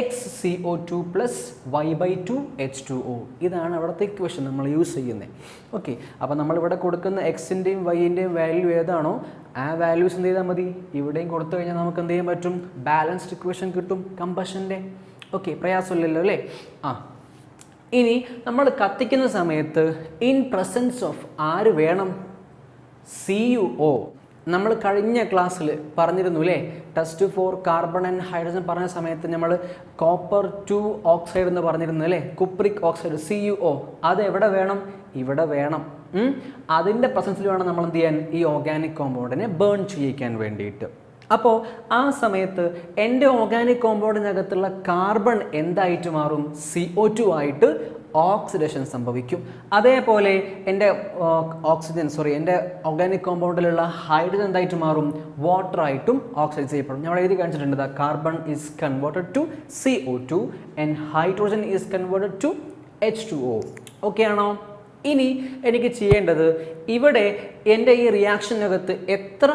xCO2 plus y/2H2O. ഇതാണ് അവിടുത്തെ ഇക്വേഷൻ നമ്മൾ യൂസ് ചെയ്യുന്നത്. ഓക്കെ, അപ്പോൾ നമ്മളിവിടെ കൊടുക്കുന്ന എക്സിൻ്റെയും വൈൻ്റെയും വാല്യൂ ഏതാണോ ആ വാല്യൂസ് എന്ത് ചെയ്താൽ മതി, ഇവിടെയും കൊടുത്തു കഴിഞ്ഞാൽ നമുക്ക് എന്ത് ചെയ്യാൻ പറ്റും, ബാലൻസ്ഡ് ഇക്വേഷൻ കിട്ടും കമ്പഷൻ്റെ. ഓക്കെ, പ്രയാസമില്ലല്ലോ അല്ലേ. ഇനി നമ്മൾ കത്തിക്കുന്ന സമയത്ത് ഇൻ പ്രസൻസ് ഓഫ് ആര് വേണം, CuO. നമ്മൾ കഴിഞ്ഞ ക്ലാസ്സിൽ പറഞ്ഞിരുന്നു അല്ലേ, test for carbon and hydrogen പറഞ്ഞ സമയത്ത് നമ്മൾ കോപ്പർ 2 ഓക്സൈഡ് എന്ന് പറഞ്ഞിരുന്നു അല്ലേ, കുപ്രിക് ഓക്സൈഡ് CuO. അത് എവിടെ വേണം, ഇവിടെ വേണം. അതിൻ്റെ പ്രസൻസിൽ വേണം നമ്മൾ എന്ത് ചെയ്യാൻ, ഈ ഓർഗാനിക് കോമ്പൗണ്ടിനെ ബേൺ ചെയ്യിക്കാൻ വേണ്ടിയിട്ട്. അപ്പോൾ ആ സമയത്ത് എൻ്റെ ഓർഗാനിക് കോമ്പൗണ്ടിനകത്തുള്ള കാർബൺ എന്തായിട്ട് മാറും, CO2 ആയിട്ട് ഓക്സിഡേഷൻ സംഭവിക്കും. അതേപോലെ എൻ്റെ എൻ്റെ ഓർഗാനിക് കോമ്പൗണ്ടിലുള്ള ഹൈഡ്രജൻ എന്തായിട്ട് മാറും, വാട്ടർ ആയിട്ടും ഓക്സൈഡ് ചെയ്യപ്പെടും. ഞാൻ എഴുതി കാണിച്ചിട്ടുണ്ട്, carbon is converted to CO2 and hydrogen is converted to H2O. Okay ആണോ? ഇനി എനിക്ക് ചെയ്യേണ്ടത്, ഇവിടെ എൻ്റെ ഈ റിയാക്ഷനകത്ത് എത്ര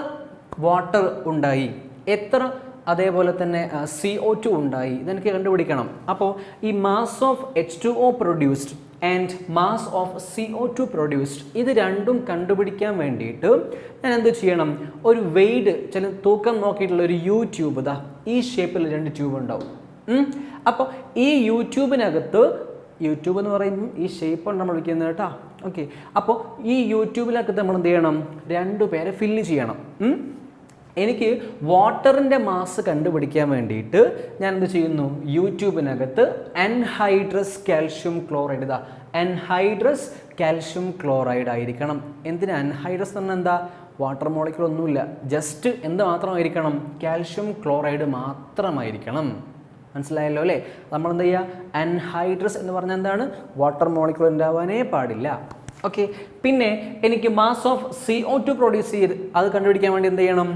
വാട്ടർ ഉണ്ടായി, എത്ര അതേപോലെ തന്നെ CO2 ഉണ്ടായി, ഇതെനിക്ക് കണ്ടുപിടിക്കണം. അപ്പോൾ ഈ mass of H2O produced and mass of CO2 produced, ഇത് രണ്ടും കണ്ടുപിടിക്കാൻ വേണ്ടിയിട്ട് ഞാൻ എന്ത് ചെയ്യണം, ഒരു വെയ്ഡ് ചില തൂക്കം നോക്കിയിട്ടുള്ള ഒരു ട്യൂബ്, ഇതാ ഈ ഷേപ്പിൽ 2 ട്യൂബ് ഉണ്ടാവും. അപ്പോൾ ഈ യൂട്യൂബിനകത്ത്, യൂട്യൂബ് എന്ന് പറയുമ്പോൾ ഈ ഷേപ്പാണ് നമ്മൾ വിളിക്കുന്നത് കേട്ടോ. ഓക്കെ, അപ്പോൾ ഈ യൂട്യൂബിനകത്ത് നമ്മൾ എന്ത് ചെയ്യണം, 2 പേരെ ഫില്ല് ചെയ്യണം. എനിക്ക് വാട്ടറിൻ്റെ മാസ് കണ്ടുപിടിക്കാൻ വേണ്ടിയിട്ട് ഞാൻ എന്ത് ചെയ്യുന്നു, യൂട്യൂബിനകത്ത് അൻഹൈഡ്രസ് കാൽഷ്യം ക്ലോറൈഡ്, ഇതാ അൻഹൈഡ്രസ് കാൽഷ്യം ക്ലോറൈഡ് ആയിരിക്കണം. എന്തിന് അൻഹൈഡ്രസ് എന്ന് പറഞ്ഞാൽ എന്താ? വാട്ടർ മോളിക്യൂൾ ഒന്നുമില്ല, ജസ്റ്റ് എന്ത് മാത്രമായിരിക്കണം? Calcium chloride മാത്രമായിരിക്കണം. മനസ്സിലായല്ലോ അല്ലേ? നമ്മൾ എന്ത് ചെയ്യുക? അൻഹൈഡ്രസ് എന്ന് പറഞ്ഞാൽ എന്താണ്? വാട്ടർ മോളിക്യൂൾ ഉണ്ടാവാനേ പാടില്ല. ഓക്കെ. പിന്നെ എനിക്ക് മാസ് ഓഫ് CO2 പ്രൊഡ്യൂസ് ചെയ്ത് അത് കണ്ടുപിടിക്കാൻ വേണ്ടി എന്ത് ചെയ്യണം?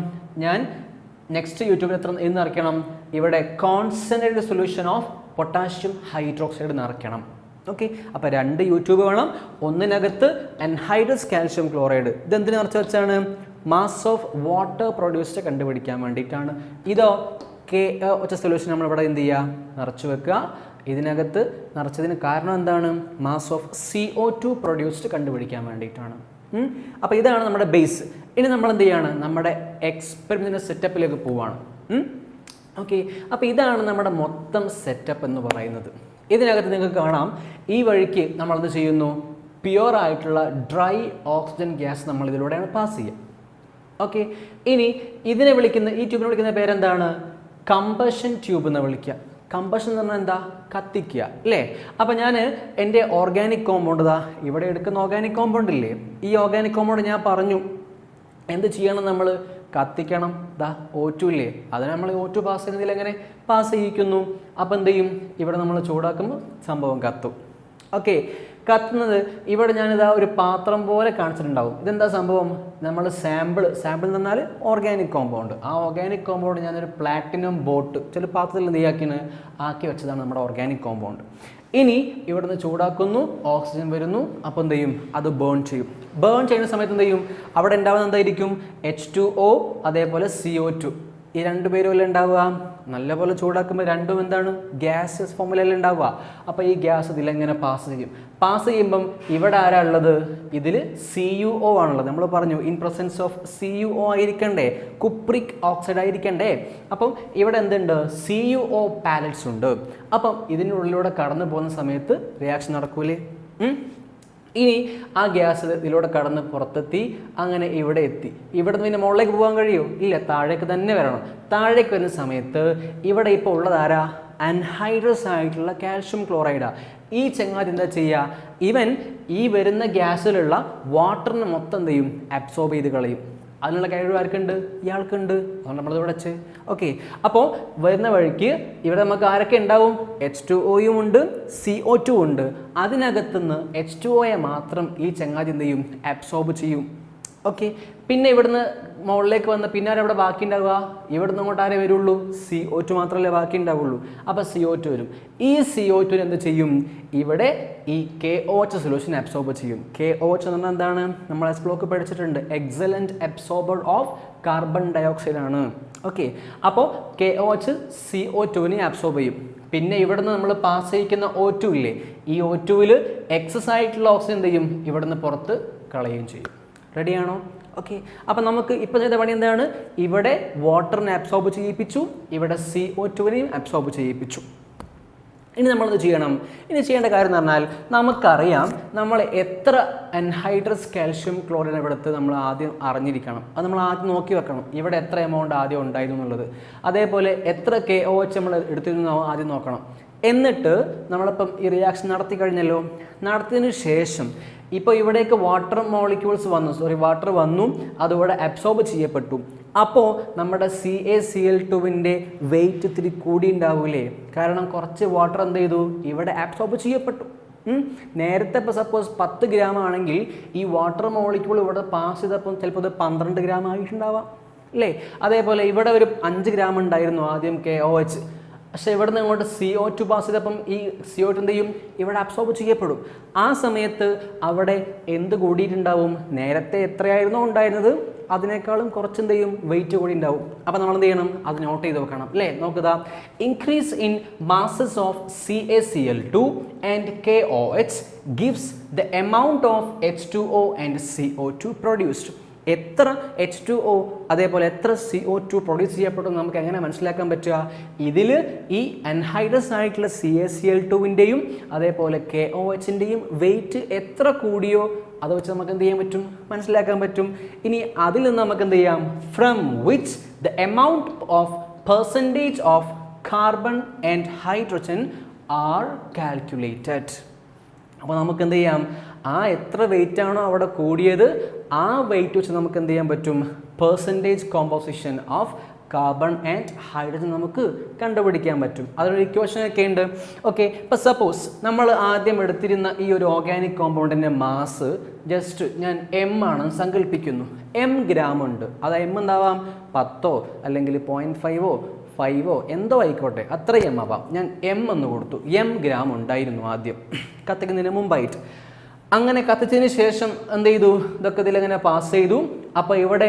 ഞാൻ നെക്സ്റ്റ് യൂട്യൂബിൽ എന്ന് നിറയ്ക്കണം? ഇവിടെ concentrated solution of potassium hydroxide നിറയ്ക്കണം. ഓക്കെ. അപ്പോൾ 2 യൂട്യൂബ് വേണം. ഒന്നിനകത്ത് അൻഹൈഡ്രസ് കാൽഷ്യം ക്ലോറൈഡ്, ഇതെന്തിനു നിറച്ച് വെച്ചാണ്? മാസ് ഓഫ് വാട്ടർ പ്രൊഡ്യൂസ്ഡ് കണ്ടുപിടിക്കാൻ വേണ്ടിയിട്ടാണ്. ഇതോ KOH സൊല്യൂഷൻ നമ്മളിവിടെ എന്ത് ചെയ്യുക? നിറച്ച് വെക്കുക. ഇതിനകത്ത് നിറച്ചതിന് കാരണം എന്താണ്? മാസ് ഓഫ് CO2 പ്രൊഡ്യൂസ്ഡ് കണ്ടുപിടിക്കാൻ വേണ്ടിയിട്ടാണ്. അപ്പോൾ ഇതാണ് നമ്മുടെ ബേസ്. ഇനി നമ്മൾ എന്ത് ചെയ്യാണ്? നമ്മുടെ എക്സ്പെരിമെൻറ്റിൻ്റെ സെറ്റപ്പിലേക്ക് പോവുകയാണ്. ഓക്കെ. അപ്പോൾ ഇതാണ് നമ്മുടെ മൊത്തം സെറ്റപ്പ് എന്ന് പറയുന്നത്. ഇതിനകത്ത് നിങ്ങൾക്ക് കാണാം, ഈ വഴിക്ക് നമ്മളെന്ത് ചെയ്യുന്നു? പ്യുവർ ആയിട്ടുള്ള ഡ്രൈ ഓക്സിജൻ ഗ്യാസ് നമ്മൾ ഇതിലൂടെയാണ് പാസ് ചെയ്യുക. ഓക്കെ. ഇനി ഇതിനെ വിളിക്കുന്ന, ഈ ട്യൂബിനെ വിളിക്കുന്ന പേരെന്താണ്? കമ്പഷൻ ട്യൂബ് എന്ന് വിളിക്കുക. കമ്പഷൻ എന്ന് പറഞ്ഞാൽ എന്താ? കത്തിക്കുക അല്ലേ? അപ്പോൾ ഞാൻ എൻ്റെ ഓർഗാനിക് കോമ്പൗണ്ട് ഇതാ ഇവിടെ എടുക്കുന്ന ഓർഗാനിക് കോമ്പൗണ്ട് ഇല്ലേ, ഈ ഓർഗാനിക് കോമ്പൗണ്ട് ഞാൻ പറഞ്ഞു എന്ത് ചെയ്യണം? നമ്മൾ കത്തിക്കണം. ദാ O2 ഇല്ലേ, അതിന് നമ്മൾ O2 പാസ് ചെയ്യുന്നതിൽ എങ്ങനെ പാസ് ചെയ്യിക്കുന്നു? അപ്പോൾ എന്ത് ചെയ്യും? ഇവിടെ നമ്മൾ ചൂടാക്കുമ്പോൾ സംഭവം കത്തും. ഓക്കെ. കത്തുന്നത് ഇവിടെ ഞാനിതാ ഒരു പാത്രം പോലെ കാണിച്ചിട്ടുണ്ടാവും. ഇതെന്താ സംഭവം? നമ്മൾ സാമ്പിൾ എന്ന് പറഞ്ഞാൽ ഓർഗാനിക് കോമ്പൗണ്ട്. ആ ഓർഗാനിക് കോമ്പൗണ്ട് ഞാനൊരു പ്ലാറ്റിനം ബോട്ട് ചില പാത്രത്തിൽ എന്ത് ആക്കി വെച്ചതാണ് നമ്മുടെ ഓർഗാനിക് കോമ്പൗണ്ട്. ഇനി ഇവിടുന്ന് ചൂടാക്കുന്നു, ഓക്സിജൻ വരുന്നു, അപ്പോൾ എന്ത് ചെയ്യും? അത് ബേൺ ചെയ്യും. ബേൺ ചെയ്യുന്ന സമയത്ത് എന്ത് ചെയ്യും? അവിടെ ഉണ്ടാവുന്ന എന്തായിരിക്കും? H2O അതേപോലെ CO2. ഈ 2 പേരും അല്ലേ ഉണ്ടാവുക? നല്ലപോലെ ചൂടാക്കുമ്പോൾ രണ്ടും എന്താണ്? ഗ്യാസസ് ഫോമിലല്ലേ ഉണ്ടാവുക. അപ്പോൾ ഈ ഗ്യാസ് ഇതിലെങ്ങനെ പാസ് ചെയ്യും? പാസ് ചെയ്യുമ്പം ഇവിടെ ആരാ ഉള്ളത്? ഇതിൽ CuO ആണുള്ളത്. നമ്മൾ പറഞ്ഞു ഇൻ പ്രസൻസ് ഓഫ് CuO ആയിരിക്കണ്ടേ, കുപ്രിക് ഓക്സൈഡ് ആയിരിക്കണ്ടേ. അപ്പം ഇവിടെ എന്തുണ്ട്? CuO പാലറ്റ്സ് ഉണ്ട്. അപ്പം ഇതിനുള്ളിലൂടെ കടന്നു പോകുന്ന സമയത്ത് റിയാക്ഷൻ നടക്കൂലേ? ഇനി ആ ഗ്യാസ് ഇതിലൂടെ കടന്ന് പുറത്തെത്തി, അങ്ങനെ ഇവിടെ എത്തി. ഇവിടെ നിന്ന് പിന്നെ മുകളിലേക്ക് പോകാൻ കഴിയുമോ? ഇല്ല, താഴേക്ക് തന്നെ വരണം. താഴേക്ക് വരുന്ന സമയത്ത് ഇവിടെ ഇപ്പോൾ ഉള്ളത് ആരാ? അൻഹൈഡ്രസ് ആയിട്ടുള്ള കാൽഷ്യം ക്ലോറൈഡാണ്. ഈ ചങ്ങാതി എന്താ ചെയ്യുക? ഇവൻ ഈ വരുന്ന ഗ്യാസിലുള്ള വാട്ടറിന് മൊത്തം എന്ത് ചെയ്യും? അബ്സോർബ് ചെയ്ത് കളയും. അതിനുള്ള കഴിവ് ആർക്കുണ്ട്? ഇയാൾക്കുണ്ട്. അതുകൊണ്ട് നമ്മളിവിടെ വെച്ച്. ഓക്കെ. അപ്പോൾ വരുന്ന വഴിക്ക് ഇവിടെ നമുക്ക് ആരൊക്കെ ഉണ്ടാവും? H2Oയും ഉണ്ട്, CO2 ഉണ്ട്. അതിനകത്തുനിന്ന് H2Oയെ മാത്രം ഈ ചങ്ങാതി എന്ത് ചെയ്യും? അബ്സോർബ് ചെയ്യും. ഓക്കെ. പിന്നെ ഇവിടുന്ന് മുകളിലേക്ക് വന്ന് പിന്നെ ആരും ഇവിടെ ബാക്കി ഉണ്ടാവുക? ഇവിടുന്ന് അങ്ങോട്ട് ആരേ വരുള്ളൂ? CO2 മാത്രമല്ലേ ബാക്കി ഉണ്ടാവുള്ളൂ. അപ്പോൾ CO2 വരും. ഈ CO2 എന്ത് ചെയ്യും? ഇവിടെ ഈ KOH സൊല്യൂഷൻ അബ്സോർബ് ചെയ്യും. KOH എന്ന് പറഞ്ഞാൽ എന്താണ്? നമ്മൾ എസ് ബ്ലോക്ക് പഠിച്ചിട്ടുണ്ട്. Excellent absorber of carbon dioxide ആണ്. ഓക്കെ. അപ്പോൾ KOH CO2നെ അബ്സോർബ് ചെയ്യും. പിന്നെ ഇവിടുന്ന് നമ്മൾ പാസ് ചെയ്യിക്കുന്ന O2 ഇല്ലേ, ഈ O2വിൽ എക്സസ് ആയിട്ടുള്ള ഓക്സിജൻ എന്ത് ചെയ്യും? ഇവിടുന്ന് പുറത്ത് കളയുകയും ചെയ്യും. റെഡിയാണോ? ഓക്കെ. അപ്പം നമുക്ക് ഇപ്പോൾ ചെയ്ത പണി എന്താണ്? ഇവിടെ വാട്ടറിനെ അബ്സോർബ് ചെയ്യിപ്പിച്ചു, ഇവിടെ CO2വിനെയും അബ്സോർബ് ചെയ്യിപ്പിച്ചു. ഇനി നമ്മളത് ചെയ്യണം. ഇനി ചെയ്യേണ്ട കാര്യം എന്ന് പറഞ്ഞാൽ നമുക്കറിയാം നമ്മൾ എത്ര അൻഹൈഡ്രസ് കാൽഷ്യം ക്ലോറൈഡ് എടുത്ത് നമ്മൾ ആദ്യം അറിഞ്ഞിരിക്കണം. അത് നമ്മൾ ആദ്യം നോക്കി വെക്കണം. ഇവിടെ എത്ര എമൗണ്ട് ആദ്യം ഉണ്ടായിരുന്നു എന്നുള്ളത്. അതേപോലെ എത്ര KOH നമ്മൾ എടുത്തിരുന്നു ആദ്യം നോക്കണം. എന്നിട്ട് നമ്മളിപ്പം ഈ റിയാക്ഷൻ നടത്തി കഴിഞ്ഞല്ലോ. നടത്തിയതിന് ശേഷം ഇപ്പോൾ ഇവിടേക്ക് വാട്ടർ വന്നു, അതിവിടെ അബ്സോർബ് ചെയ്യപ്പെട്ടു. അപ്പോൾ നമ്മുടെ CaCl2വിൻ്റെ വെയിറ്റ് ഇത്തിരി കൂടി ഉണ്ടാവൂലേ? കാരണം കുറച്ച് വാട്ടർ എന്ത് ചെയ്തു? ഇവിടെ അബ്സോർബ് ചെയ്യപ്പെട്ടു. നേരത്തെ ഇപ്പോൾ സപ്പോസ് 10 ഗ്രാം ആണെങ്കിൽ ഈ വാട്ടർ മോളിക്യൂൾ ഇവിടെ പാസ് ചെയ്തപ്പം ചിലപ്പോൾ ഇത് 12 ഗ്രാം ആയിട്ടുണ്ടാവാം അല്ലേ? അതേപോലെ ഇവിടെ ഒരു 5 ഗ്രാം ഉണ്ടായിരുന്നു ആദ്യം KOH. പക്ഷെ ഇവിടെ നിന്ന് അങ്ങോട്ട് CO2 പാസ് ചെയ്തപ്പം ഈ CO2 എന്ത് ചെയ്യും? ഇവിടെ അബ്സോർബ് ചെയ്യപ്പെടും. ആ സമയത്ത് അവിടെ എന്ത് കൂടിയിട്ടുണ്ടാവും? നേരത്തെ എത്രയായിരുന്നോ ഉണ്ടായിരുന്നത് അതിനേക്കാളും കുറച്ച് എന്ത് ചെയ്യും? വെയിറ്റ് കൂടി ഉണ്ടാവും. അപ്പോൾ നമ്മൾ എന്ത് ചെയ്യണം? അത് നോട്ട് ചെയ്ത് വെക്കണം അല്ലേ? നോക്കുക, increase in masses of CaCl2 and KOH gives the amount of H2O and CO2 produced. എത്ര H2O അതേപോലെ എത്ര CO2 പ്രൊഡ്യൂസ് ചെയ്യപ്പെടും നമുക്ക് എങ്ങനെ മനസ്സിലാക്കാൻ പറ്റുക? ഇതിൽ ഈ അൻഹൈഡ്രസ് ആയിട്ടുള്ള CaCl2വിൻ്റെയും അതേപോലെ KOHൻ്റെയും വെയിറ്റ് എത്ര കൂടിയോ അത് വെച്ച് നമുക്ക് എന്ത് ചെയ്യാൻ പറ്റും? മനസ്സിലാക്കാൻ പറ്റും. ഇനി അതിൽ നിന്ന് നമുക്ക് എന്ത് ചെയ്യാം? From which the amount of percentage of carbon and hydrogen R calculated. അപ്പോൾ നമുക്ക് എന്ത് ചെയ്യാം? ആ എത്ര വെയിറ്റ് ആണോ അവിടെ കൂടിയത് ആ വെയിറ്റ് വെച്ച് നമുക്ക് എന്ത് ചെയ്യാൻ പറ്റും, percentage composition of carbon and hydrogen നമുക്ക് കണ്ടുപിടിക്കാൻ പറ്റും. അതൊരു ഇക്വേഷൻ ഒക്കെ ഉണ്ട്. ഓക്കെ, ഇപ്പോൾ സപ്പോസ് നമ്മൾ ആദ്യം എടുത്തിരുന്ന ഈ ഒരു ഓർഗാനിക് കോമ്പൗണ്ടിൻ്റെ മാസ് ജസ്റ്റ് ഞാൻ എം ആണെന്ന് സങ്കല്പിക്കുന്നു. എം ഗ്രാം ഉണ്ട്. അത് എം എന്താവാം 10 അല്ലെങ്കിൽ 0.5 5 എന്തോ ആയിക്കോട്ടെ, അത്രയും എം ആവാം. ഞാൻ എം എന്ന് കൊടുത്തു. എം ഗ്രാം ഉണ്ടായിരുന്നു ആദ്യം കത്തിക്കുന്നതിന് മുമ്പായിട്ട്. അങ്ങനെ കത്തിച്ചതിന് ശേഷം എന്ത് ചെയ്തു, ഇതൊക്കെ ഇതിലെങ്ങനെ പാസ് ചെയ്തു. അപ്പോൾ ഇവിടെ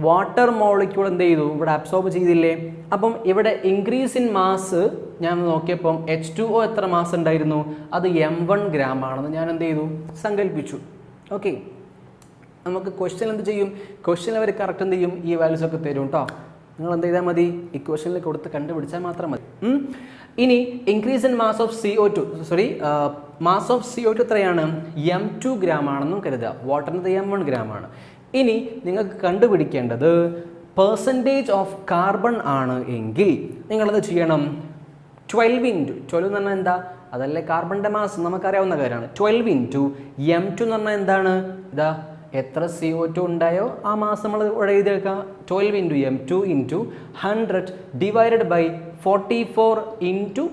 വാട്ടർ മോളിക്യൂൾ എന്ത് ചെയ്തു, ഇവിടെ അബ്സോർബ് ചെയ്തില്ലേ. അപ്പം ഇവിടെ ഇൻക്രീസ് ഇൻ മാസ് ഞാൻ നോക്കിയപ്പം H2O എത്ര മാസ് ഉണ്ടായിരുന്നു, അത് M1 ഗ്രാം ആണെന്ന് ഞാൻ എന്ത് ചെയ്തു, സങ്കല്പിച്ചു. ഓക്കെ, നമുക്ക് ക്വസ്റ്റ്യൻ എന്ത് ചെയ്യും, ക്വസ്റ്റ്യൻ അവർ കറക്റ്റ് എന്ത് ചെയ്യും, ഈ വാല്യൂസ് ഒക്കെ തരും കേട്ടോ. നിങ്ങൾ എന്ത് ചെയ്താൽ മതി, ഇക്വേഷനിൽ കൊടുത്ത് കണ്ടുപിടിച്ചാൽ മാത്രം മതി. ഇനി increase in mass of CO2 mass of CO2 എത്രയാണ്, M2 ഗ്രാം ആണെന്നും കരുതുക. വാട്ടറിൻ്റെ M1 ഗ്രാം ആണ്. ഇനി നിങ്ങൾക്ക് കണ്ടുപിടിക്കേണ്ടത് പെർസെൻറ്റേജ് ഓഫ് കാർബൺ ആണ് എങ്കിൽ നിങ്ങളത് ചെയ്യണം 12 ഇൻറ്റു 12 എന്ന് പറഞ്ഞാൽ എന്താ, അതല്ലേ കാർബണിൻ്റെ മാസ്, നമുക്കറിയാവുന്ന കാര്യമാണ്. 12 ഇൻറ്റു M2 എന്ന് പറഞ്ഞാൽ എന്താണ്, ഇതാ എത്ര CO2 ഉണ്ടായോ ആ മാസം നമ്മൾ ഇവിടെ എഴുതിയേക്കാം. 12 into M2 into 100 divided by 44 into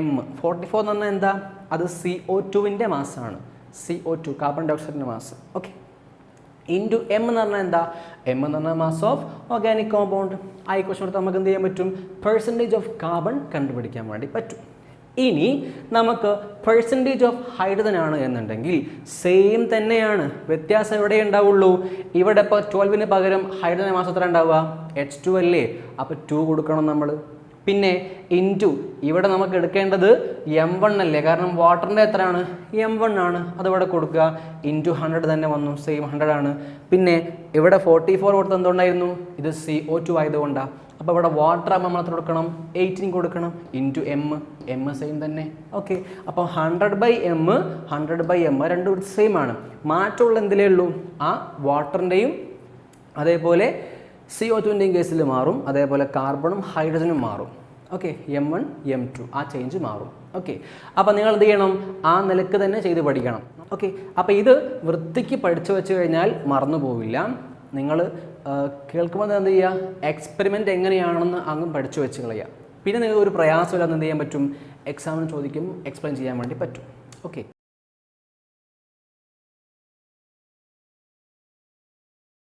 M. 44 എന്ന് പറഞ്ഞാൽ എന്താ, അത് CO2വിൻ്റെ മാസമാണ്. CO2 കാർബൺ ഡൈ ഓക്സൈഡിൻ്റെ മാസ്. ഓക്കെ, ഇൻറ്റു M എന്ന് പറഞ്ഞാൽ എന്താ, M എന്ന് പറഞ്ഞാൽ മാസ് ഓഫ് ഓർഗാനിക് കോമ്പൗണ്ട്. ആ ഇക്വേഷൻ എടുത്ത് നമുക്ക് എന്ത് ചെയ്യാൻ പറ്റും, പെർസെൻറ്റേജ് ഓഫ് കാർബൺ കണ്ടുപിടിക്കാൻ വേണ്ടി പറ്റും. ഇനി നമുക്ക് പെർസെൻറ്റേജ് ഓഫ് ഹൈഡ്രജൻ ആണ് എന്നുണ്ടെങ്കിൽ സെയിം തന്നെയാണ്. വ്യത്യാസം എവിടെ ഉണ്ടാവുള്ളൂ, ഇവിടെ ഇപ്പോൾ 12ന് പകരം ഹൈഡ്രജൻ മാസം എത്ര ഉണ്ടാവുക, H2 അല്ലേ, അപ്പോൾ 2 കൊടുക്കണം നമ്മൾ. പിന്നെ ഇൻറ്റു ഇവിടെ നമുക്ക് എടുക്കേണ്ടത് M1 അല്ലേ, കാരണം വാട്ടറിൻ്റെ എത്രയാണ്, M1 ആണ്, അതിവിടെ കൊടുക്കുക. ഇൻറ്റു 100 തന്നെ വന്നു, സെയിം 100 ആണ്. പിന്നെ ഇവിടെ 44 കൊടുത്ത് എന്തുകൊണ്ടായിരുന്നു, ഇത് CO2 ആയതുകൊണ്ടാണ്. അപ്പോൾ ഇവിടെ വാട്ടർ ആകുമ്പോൾ നമ്മൾ എത്ര കൊടുക്കണം, 18 കൊടുക്കണം. ഇൻറ്റു M സെയിം തന്നെ. ഓക്കെ, അപ്പോൾ 100/M രണ്ടും സെയിം ആണ്. മാറ്റമുള്ള എന്തിലേ ഉള്ളൂ, ആ വാട്ടറിൻ്റെയും അതേപോലെ CO2ൻ്റെയും കേസിൽ മാറും, അതേപോലെ കാർബണും ഹൈഡ്രജനും മാറും. ഓക്കെ, M1 M2 ആ ചേഞ്ച് മാറും. ഓക്കെ, അപ്പോൾ നിങ്ങൾ എന്ത് ചെയ്യണം, ആ നിലക്ക് തന്നെ ചെയ്ത് പഠിക്കണം. ഓക്കെ, അപ്പോൾ ഇത് വൃത്തിക്ക് പഠിച്ചു വെച്ച് കഴിഞ്ഞാൽ മറന്നു പോവില്ല. നിങ്ങൾ കേൾക്കുമ്പോൾ എന്ത് ചെയ്യുക, എക്സ്പെരിമെൻ്റ് എങ്ങനെയാണെന്ന് അങ്ങ് പഠിച്ചു വെച്ച് കളയുക. പിന്നെ നിങ്ങൾക്ക് ഒരു പ്രയാസമില്ലാതെ എന്ത് ചെയ്യാൻ പറ്റും, എക്സാമിന് ചോദിക്കും എക്സ്പ്ലെയിൻ ചെയ്യാൻ വേണ്ടി പറ്റും. ഓക്കെ.